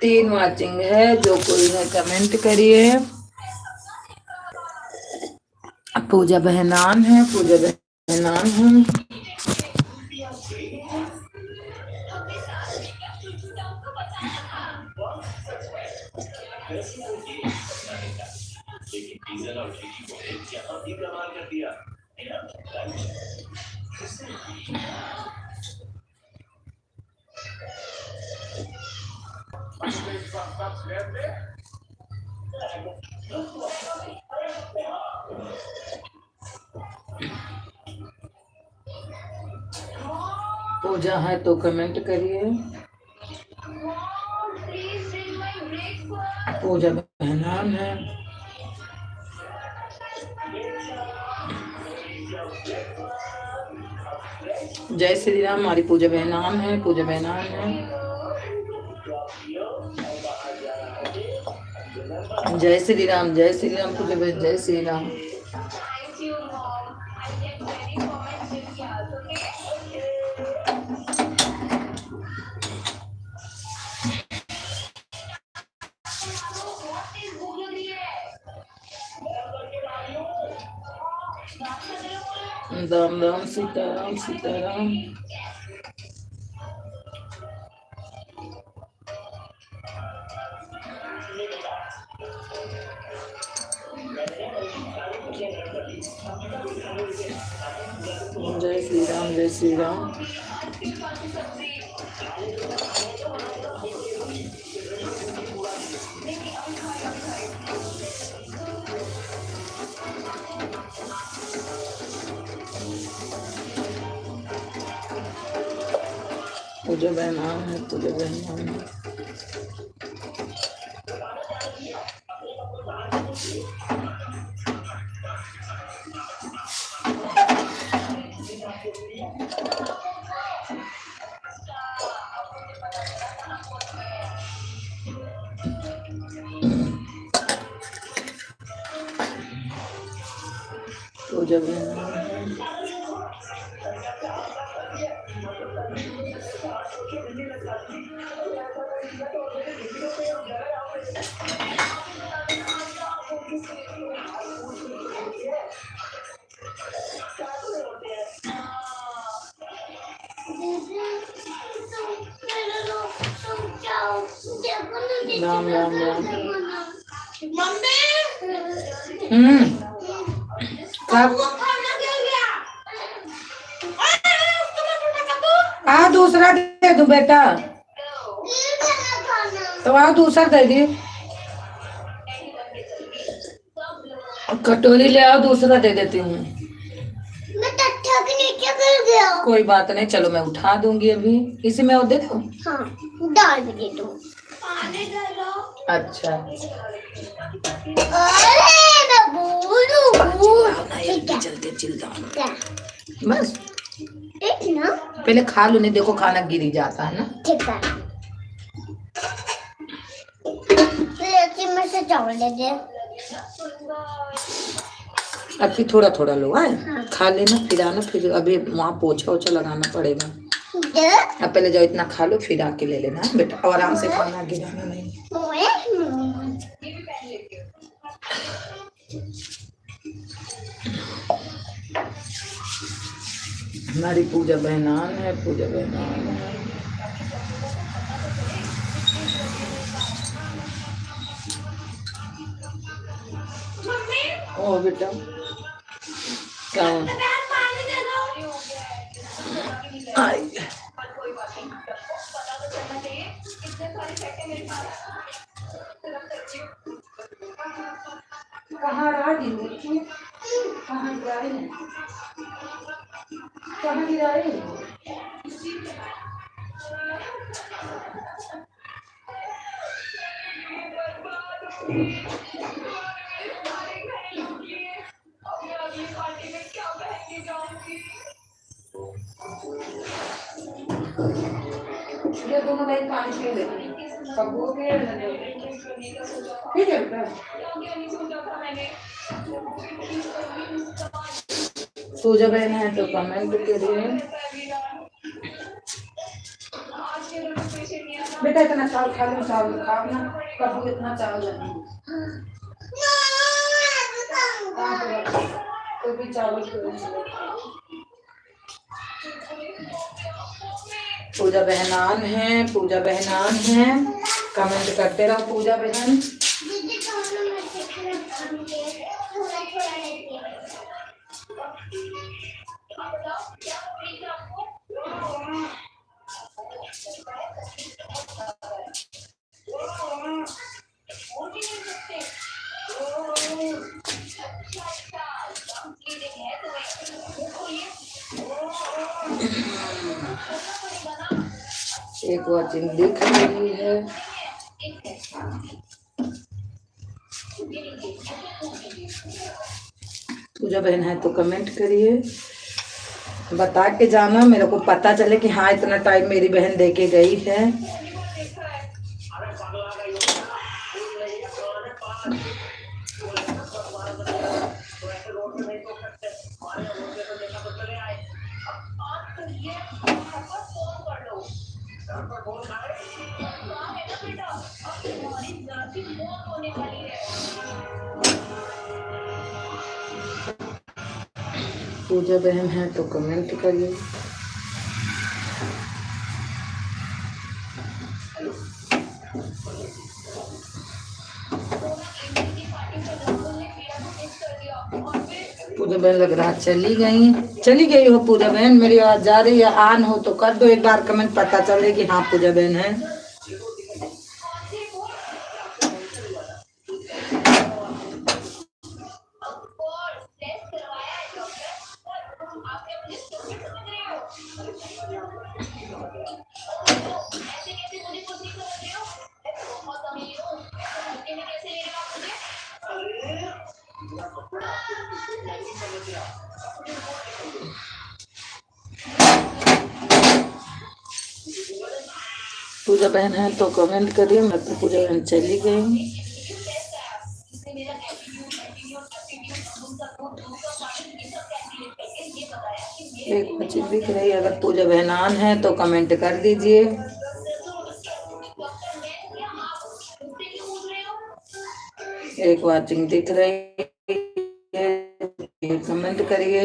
तीन वाचिंग है। जो कोई है कमेंट करिए। पूजा बहनान है, पूजा बहनान है। पूजा है तो कमेंट करिए। पूजा बहनान है। जय श्री राम। हमारी पूजा बहनान है, पूजा बहनान है। जय श्री राम, जय श्री राम। पूजा बहन जय श्री राम। राम राम सीताराम सीताराम। जय श्री राम, जय श्री राम। पूजा बहनान है, पूजा बहनान है। पूजा बहनान है। राम राम राम। मम्मी आ दूसरा दे दूं बेटा, तो आ दूसरा दे दी। कटोरी ले आओ, दूसरा दे देती हूँ। मैं तख्ता के नीचे गिर गया। कोई बात नहीं, चलो मैं उठा दूंगी अभी। इसी में और दे दो। हाँ, डाल भी दे दो। पानी डालो। अच्छा, अरे मैं बोलूँ जल्दी चिल जाओ क्या? बस। एक ना पहले खा लो, नहीं देखो खाना गिरी जाता है ना। ठीक है। में से चावल दे दे। अब फिर थोड़ा थोड़ा लो है, खा लेना फिर आना, फिर अभी वहाँ पोछा ओछा लगाना पड़ेगा। अब पहले जाओ, इतना खा लो फिर आके ले लेना बेटा, और आराम से खाना, गिराना नहीं। हमारी पूजा बहनान है, पूजा बहनान है। ओ बेटा क्या आई कहाँ रही कहाँ गिराई, कहाँ गिराई? ये दोनों लाइन पानी पी लेते कब्बू के ठीक है बेटा। पूजा बहन है तो कमेंट करिए बेटा। इतना चावल खा लो, चावल खाओ ना, कब्बू इतना चावल नहीं तो भी चावल। पूजा बहनान है, पूजा बहनान है। कमेंट करते रहो पूजा बहन। दीदी दोनों में से थोड़ा थोड़ा लेती है। एक वॉचिंग दिख रही है। पूजा बहन है तो कमेंट करिए, बता के जाना, मेरे को पता चले कि हाँ इतना टाइम मेरी बहन दे के गई है। पूजा बहन है तो कमेंट करिए। पूजा बहन लग रहा चली गई हो पूजा बहन, मेरी आवाज जा रही है? ऑन हो तो कर दो एक बार कमेंट, पता चले कि हाँ पूजा बहन है। पूजा बहन है तो कमेंट करिए। मैं तो पूजा बहन चली गई। एक बच्ची दिख रही है, अगर पूजा बहन ऑन है तो कमेंट कर दीजिए। एक वॉचिंग दिख रही है, कमेंट करिए।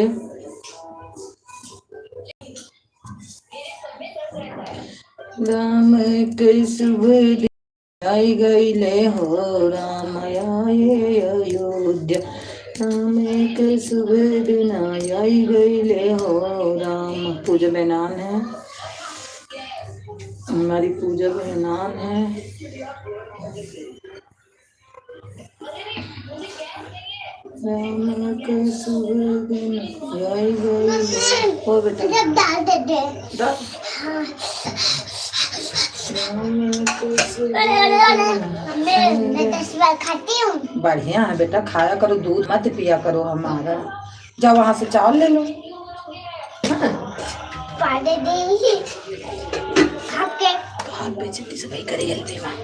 राम के शुभ दिन आई गई ले हो, राम आए अयोध्या। राम के शुभ दिन आई गई ले हो राम। पूजा बहनान है, हमारी पूजा बहनान है। राम के शुभ दिन आई गई हो बेटा, डाल दे। मैं 10 बार खाती हूँ। बढ़िया है बेटा, खाया करो, दूध मत पिया करो हमारा। जाओ वहां से चावल ले लो। पादे दे खा के हाथ बेचती सफाई करी हल्दी में।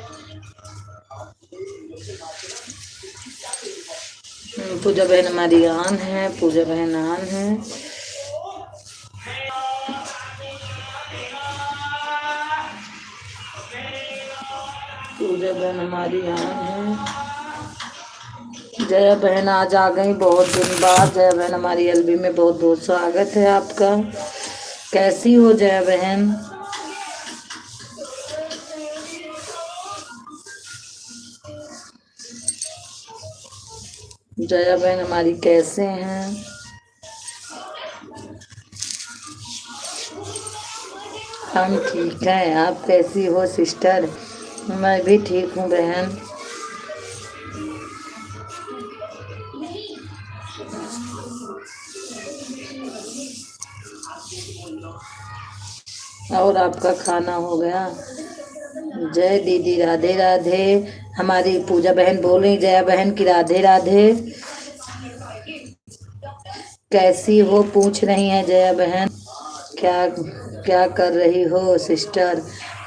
पूजा बहन हमारी आन है, पूजा बहन आन है। पूजा बहन हमारी आन है। जया बहन आज आ गई बहुत दिन बाद। जया बहन हमारी एलबी में बहुत बहुत स्वागत है आपका। कैसी हो जया बहन? जया बहन हमारी कैसे हैं? हम ठीक हैं, आप कैसी हो सिस्टर? मैं भी ठीक हूँ बहन। और आपका खाना हो गया? जय दीदी, राधे राधे। हमारी पूजा बहन बोल रही जया बहन की राधे राधे। कैसी हो पूछ रही हैं जया बहन। क्या क्या कर रही हो सिस्टर?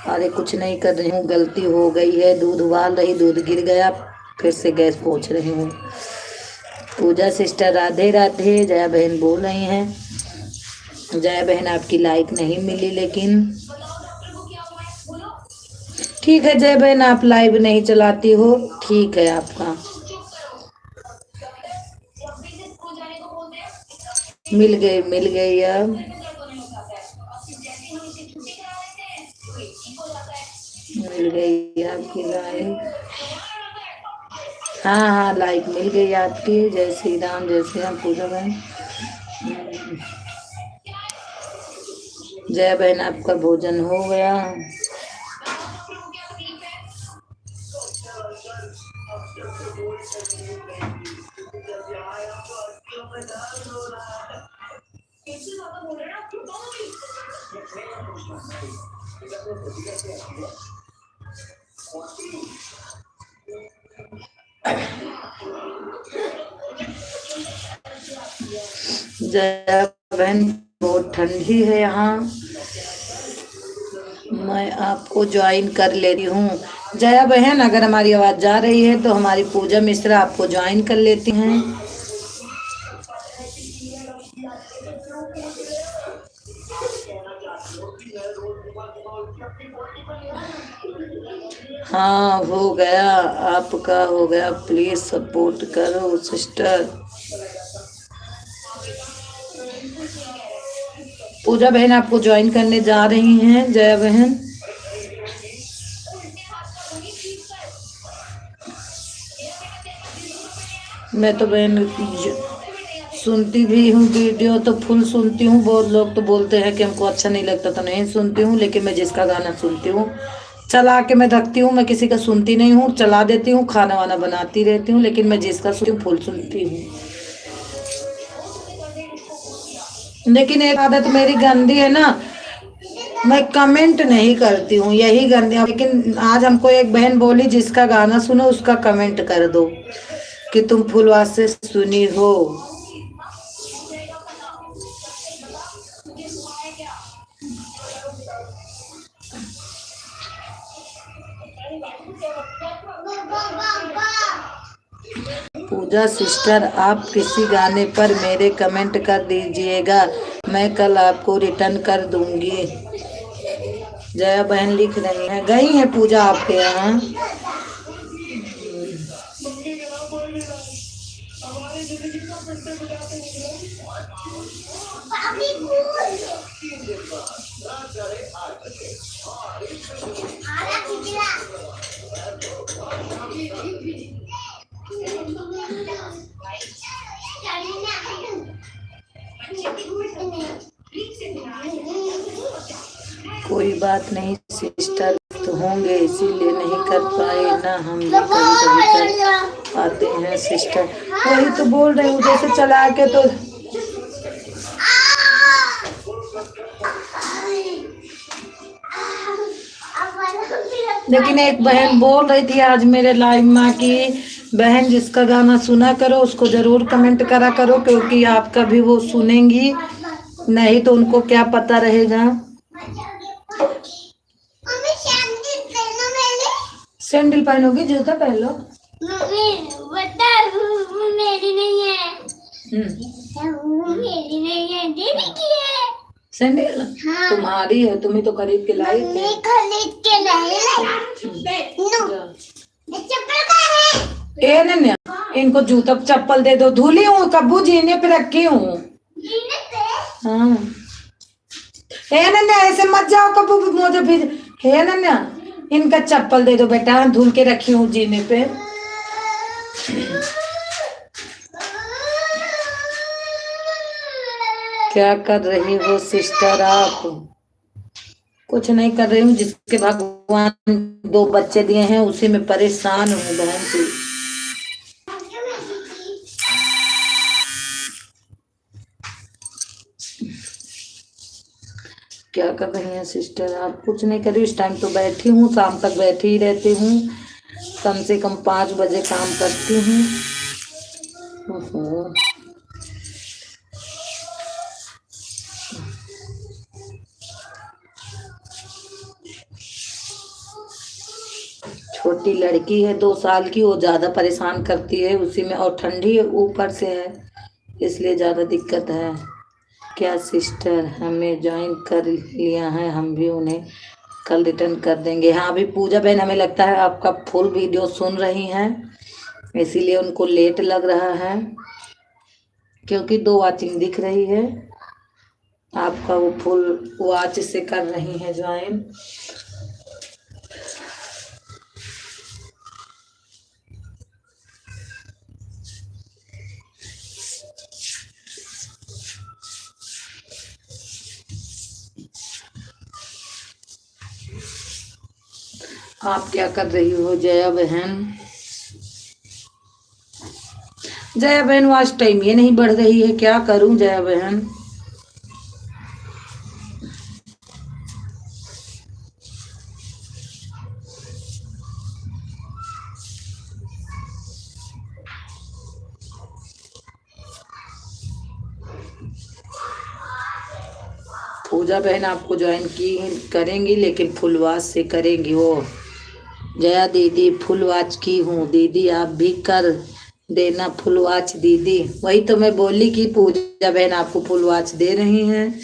अरे कुछ नहीं कर रही हूँ, गलती हो गई है। दूध उबाल रही, दूध गिर गया, फिर से गैस पोंछ रही हूँ। पूजा सिस्टर राधे राधे। जया बहन बोल रही हैं जया बहन आपकी लाइक नहीं मिली, लेकिन ठीक है जय बहन, आप लाइव नहीं चलाती हो, ठीक है आपका। मिल गई अब। मिल गई आपकी लाइव। हाँ हाँ, लाइक मिल गई आपकी। जय श्री राम, जय श्री राम पूजा बहन। जय बहन, आपका भोजन हो गया? जय बहन, बहुत ठंडी है यहाँ। मैं आपको ज्वाइन कर लेती हूँ। जया बहन, अगर हमारी आवाज जा रही है तो हमारी पूजा मिश्रा आपको ज्वाइन कर लेती हैं। हाँ हो गया, आपका हो गया। प्लीज सपोर्ट करो सिस्टर। पूजा बहन आपको ज्वाइन करने जा रही हैं। जया बहन, मैं तो बहन सुनती भी हूँ वीडियो, तो फुल सुनती हूँ। बहुत लोग तो बोलते हैं कि हमको अच्छा नहीं लगता तो नहीं सुनती हूँ, लेकिन मैं जिसका गाना सुनती हूँ चला के मैं रखती हूँ। मैं किसी का सुनती नहीं हूँ, चला देती हूँ, खाना वाना बनाती रहती हूँ, लेकिन मैं जिसका सुनती हूँ फुल सुनती हूँ। लेकिन एक आदत मेरी गंदी है ना, मैं कमेंट नहीं करती हूँ, यही गंदी। लेकिन आज हमको एक बहन बोली जिसका गाना सुनो उसका कमेंट कर दो कि तुम फुलवास से सुनी हो। पूजा सिस्टर, आप किसी गाने पर मेरे कमेंट कर दीजिएगा, मैं कल आपको रिटर्न कर दूंगी। जया बहन लिख रही हैं, गई है पूजा आपके यहाँ? कोई बात नहीं सिस्टर, तो होंगे इसीलिए नहीं कर पाए ना, हम भी कभी कभी कर पाते हैं सिस्टर। वही तो बोल रही हूँ, जैसे चला के तो। लेकिन एक बहन बोल रही थी आज मेरे लाइव में कि बहन जिसका गाना सुना करो उसको जरूर कमेंट करा करो, क्योंकि आपका भी वो सुनेंगी, नहीं तो उनको क्या पता रहेगा। सैंडल पहनोगी, जूता पहन लो। बता वो मेरी नहीं है। वो मेरी नहीं है, दीदी की है सैंडल। हाँ। तुम्हारी है, तुम्हें तो खरीद के लाई थे। खरीद के लाई। चप्पल का है। ए नन्या, इनको जूता चप्पल दे दो, धुली हूँ कब्बू, जीने पे रखी हूँ। हाँ। हे नन्या, ऐसे मत जाओ कब्बू, मुझे फिर। हे नन्या, इनका चप्पल दे दो बेटा, धुल के रखी हूँ जीने पे। क्या कर रही हो सिस्टर आप? कुछ नहीं कर रही हूँ, जिसके भगवान 2 बच्चे दिए हैं उसी में परेशान हूँ बहन जी। क्या कर रही हैं सिस्टर आप? कुछ नहीं कर रही, इस टाइम तो बैठी हूँ, शाम तक बैठी ही रहती हूँ, कम से कम 5 बजे काम करती हूँ। छोटी लड़की है 2 साल की, वो ज्यादा परेशान करती है उसी में, और ठंडी ऊपर से है इसलिए ज्यादा दिक्कत है। क्या सिस्टर, हमें ज्वाइन कर लिया है, हम भी उन्हें कल रिटर्न कर देंगे। हाँ, अभी पूजा बहन हमें लगता है आपका फुल वीडियो सुन रही हैं, इसीलिए उनको लेट लग रहा है, क्योंकि 2 वॉचिंग दिख रही है आपका, वो फुल वॉच से कर रही हैं ज्वाइन। आप क्या कर रही हो जया बहन? जया बहन वॉच टाइम ये नहीं बढ़ रही है, क्या करूं जया बहन? पूजा बहन आपको ज्वाइन की करेंगी, लेकिन फुल वॉच से करेंगी वो। जया दीदी फुल वॉच की हूँ दीदी, आप भी कर देना फुल वॉच दीदी। वही तो मैं बोली कि पूजा बहन आपको फुल वॉच दे रही हैं।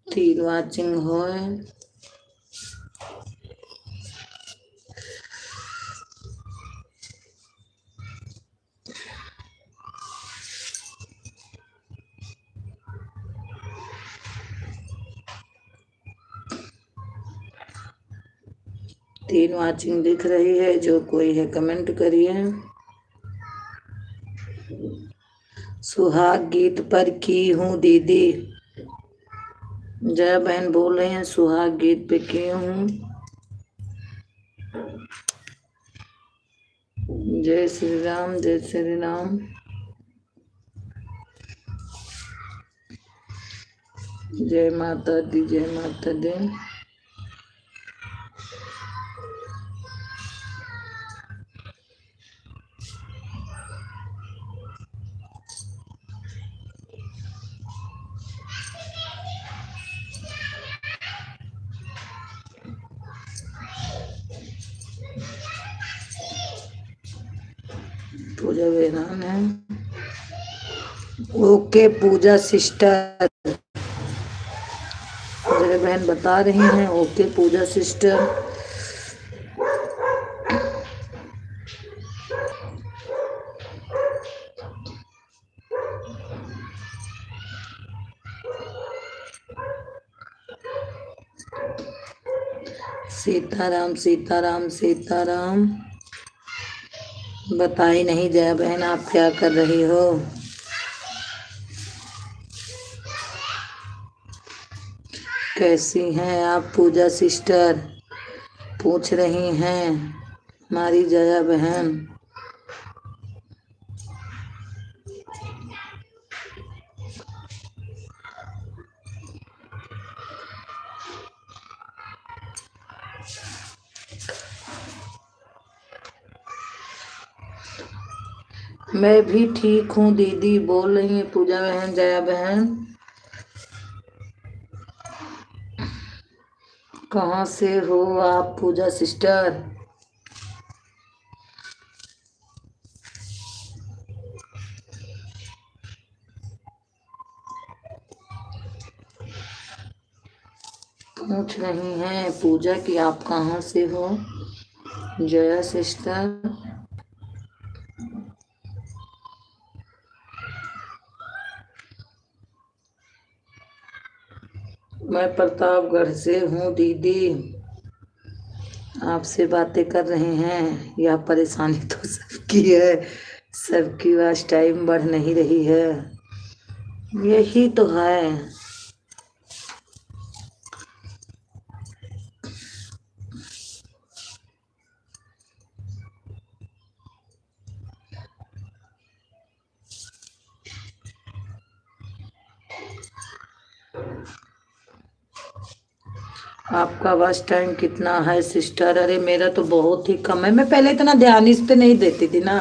तीन वाचिंग हो 3 वाचिंग दिख रही है, जो कोई है कमेंट करिए। सुहाग गीत पर की हूँ दीदी। जया बहन बोल रही हैं सुहाग गीत पे की हूँ। जय श्री राम, जय श्री राम। जय माता दी, जय माता दी। पूजा बेरान है। ओके पूजा सिस्टर, जय बहन बता रही हैं ओके पूजा सिस्टर। सीताराम सीताराम सीताराम। बताई नहीं जया बहन आप क्या कर रही हो? कैसी हैं आप पूजा सिस्टर, पूछ रही हैं हमारी जया बहन। मैं भी ठीक हूँ दीदी, बोल रही है पूजा बहन जया बहन। कहाँ से हो आप पूजा सिस्टर? पूछ रही हैं पूजा कि आप कहाँ से हो जया सिस्टर। मैं प्रतापगढ़ से हूँ दीदी, आपसे बातें कर रहे हैं। यह परेशानी तो सबकी है, सबकी वास्ट टाइम बढ़ नहीं रही है, यही तो है। आपका वास्ट टाइम कितना है सिस्टर? अरे मेरा तो बहुत ही कम है, मैं पहले इतना ध्यान इस पे नहीं देती थी ना,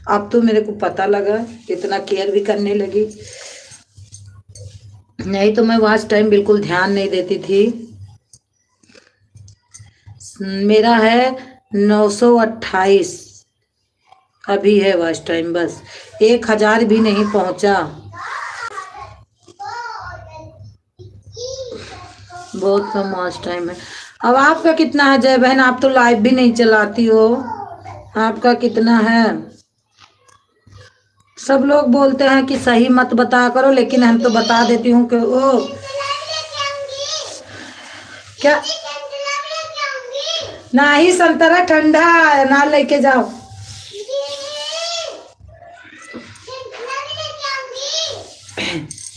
अब तो मेरे को पता लगा, इतना केयर भी करने लगी। नहीं तो मैं वास्ट टाइम बिल्कुल ध्यान नहीं देती थी। मेरा है 928 अभी है वास्ट टाइम, बस 1000 भी नहीं पहुंचा। बहुत कम वॉच टाइम है। अब आपका कितना है जय बहन? आप तो लाइव भी नहीं चलाती हो, आपका कितना है? सब लोग बोलते हैं कि सही मत बता करो, लेकिन हम तो बता देती हूँ कि ओ क्या ना ही संतरा ठंडा है ना, लेके जाओ।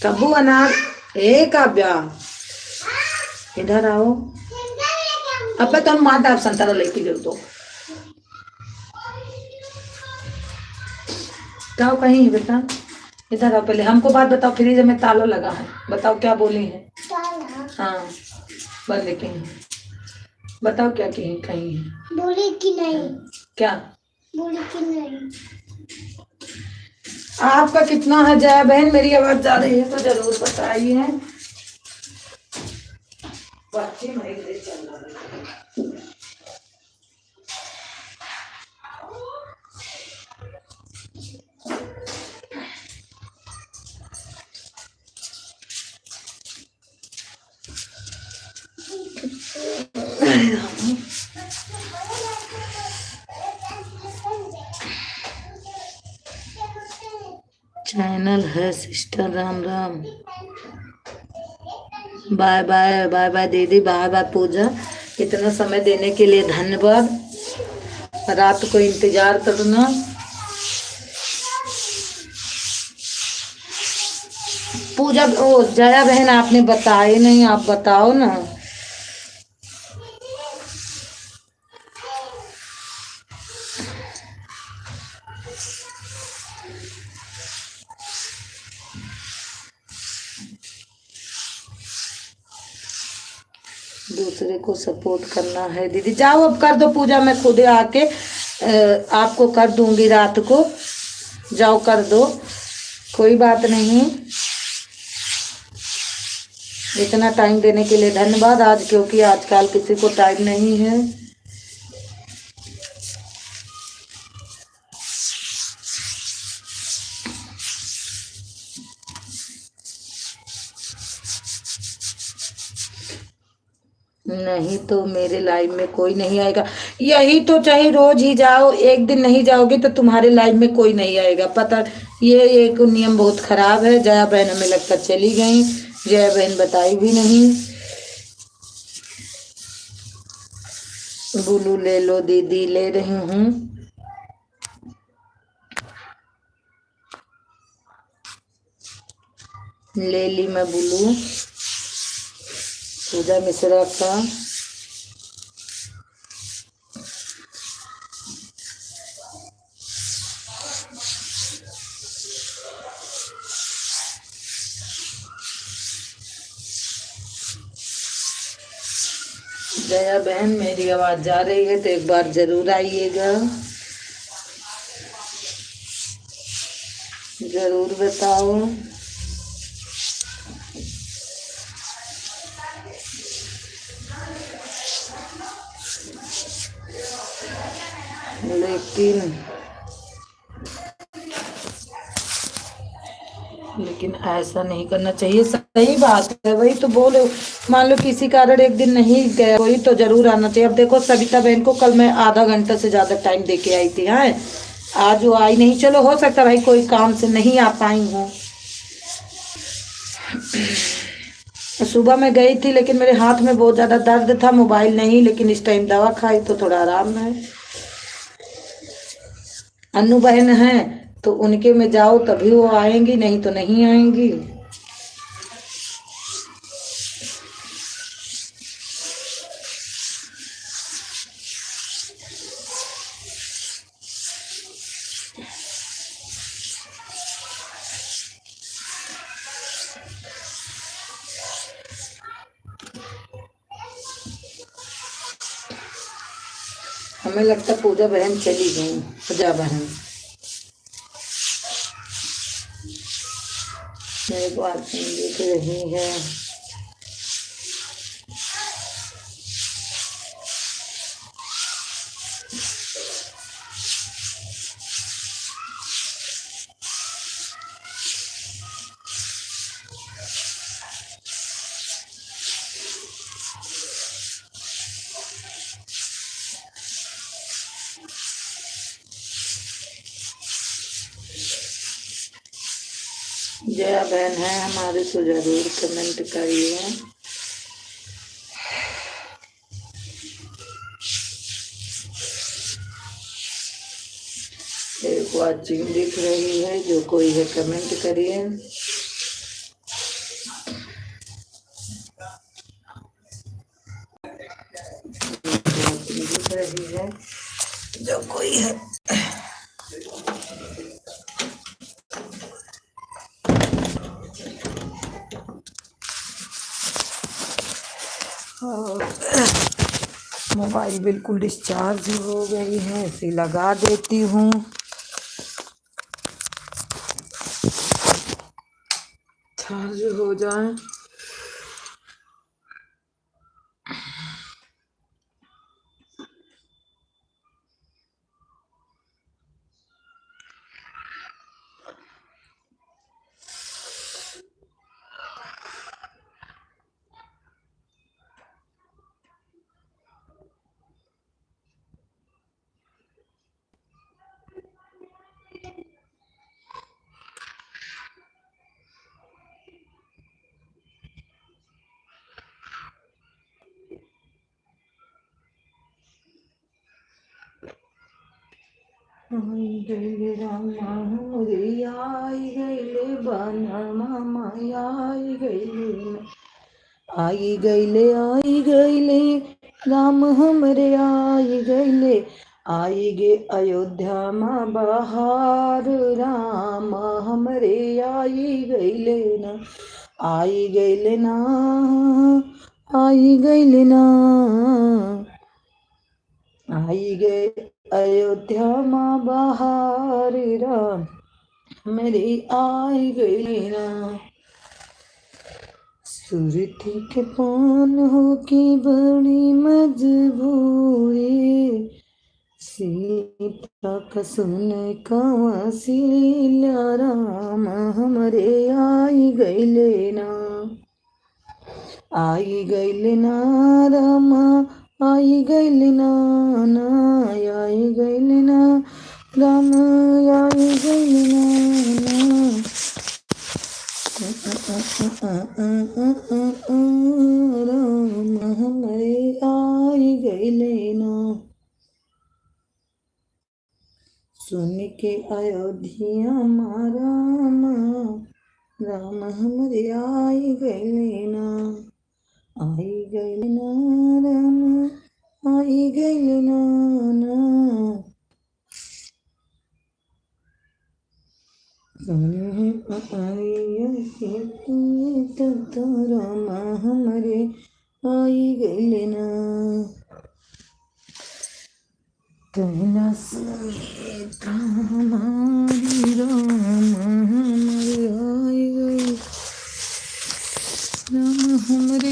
कब्बू अनार। ए काव्या, इधर आओ। अब तुम माता आप संतरा लेके जो तो जाओ कहीं है बेटा। इधर आओ, पहले हमको बात बताओ, फ्रिज में ताला लगा है, बताओ क्या बोली है। हाँ बंद लेकिन बताओ क्या कहीं कहीं है। बोली कि नहीं? क्या बोली कि नहीं? आपका कितना है जया बहन? मेरी आवाज जा रही है तो जरूर बताइए। बच्चे मेरे चल रहे हैं। चैनल है sister. Ram Ram. Bye bye bye bye दीदी, बाय बाय पूजा। इतना समय देने के लिए धन्यवाद। रात को इंतजार करना। पूजा ओ जया बहन आपने बताए नहीं, आप बताओ ना। दूसरे को सपोर्ट करना है दीदी। जाओ अब कर दो पूजा, मैं खुद आके आपको कर दूंगी रात को। जाओ कर दो, कोई बात नहीं। इतना टाइम देने के लिए धन्यवाद आज, क्योंकि आजकल किसी को टाइम नहीं है। नहीं तो मेरे लाइव में कोई नहीं आएगा। यही तो, चाहे रोज ही जाओ, एक दिन नहीं जाओगे तो तुम्हारे लाइव में कोई नहीं आएगा। पता, ये एक नियम बहुत खराब है। जया बहन हमें लगता चली गई, जया बहन बताई भी नहीं। बुलू ले लो दीदी, ले रही हूँ। ले ली मैं बुलू। पूजा मिश्रा का जया बहन, मेरी आवाज जा रही है तो एक बार जरूर आइएगा, जरूर बताओ। लेकिन ऐसा नहीं करना चाहिए। सही बात है, वही तो बोले। मान लो किसी कारण एक दिन नहीं गया कोई तो जरूर आना चाहिए। अब देखो सविता बहन को कल मैं आधा घंटा से ज्यादा टाइम दे के आई थी, हाँ आज वो आई नहीं। चलो हो सकता भाई कोई काम से नहीं आ पाई हूँ। सुबह में गई थी लेकिन मेरे हाथ में बहुत ज्यादा दर्द था, मोबाइल नहीं, लेकिन इस टाइम दवा खाई तो थोड़ा आराम है। अन्नू बहन है तो उनके में जाओ तभी वो आएंगी, नहीं तो नहीं आएंगी। हमें लगता पूजा बहन चली गई। पूजा बहन मेरे को आज दिख रही है। जया बहन है हमारे तो जरूर कमेंट करिए। एक वाचिंग दिख रही है, जो कोई है कमेंट करिए। दिख रही है जो कोई है। और मोबाइल बिल्कुल डिस्चार्ज हो गई है, इसे लगा देती हूँ। चार्ज हो जाए। आई गईले रामा हमरे आई गईले बाना मामा आई गईले राम हमरे आई गे अयोध्या माँ बहार राम हमरे आई गईले ना आई गईले ना आई गईले ना आई गए अयोध्या माँ बहार राम मेरी आई गई ना। सुरती के पान हो की बड़ी मजबूरी, सीता का सुन कौसिल्या राम हमरे आई गई लेना आई गई लेना रामा आई गई लेना ना आई गई लेना राम आई गई लेना राम हमरे आई गई लेना। सुन के अयोध्या माँ राम राम हमरे आई गई लेना आई गई लेना राम आई गई लेना ना। राम हमरे आई गई लेना कहना समेत हमारी राम हमरे आई गई राम हमरे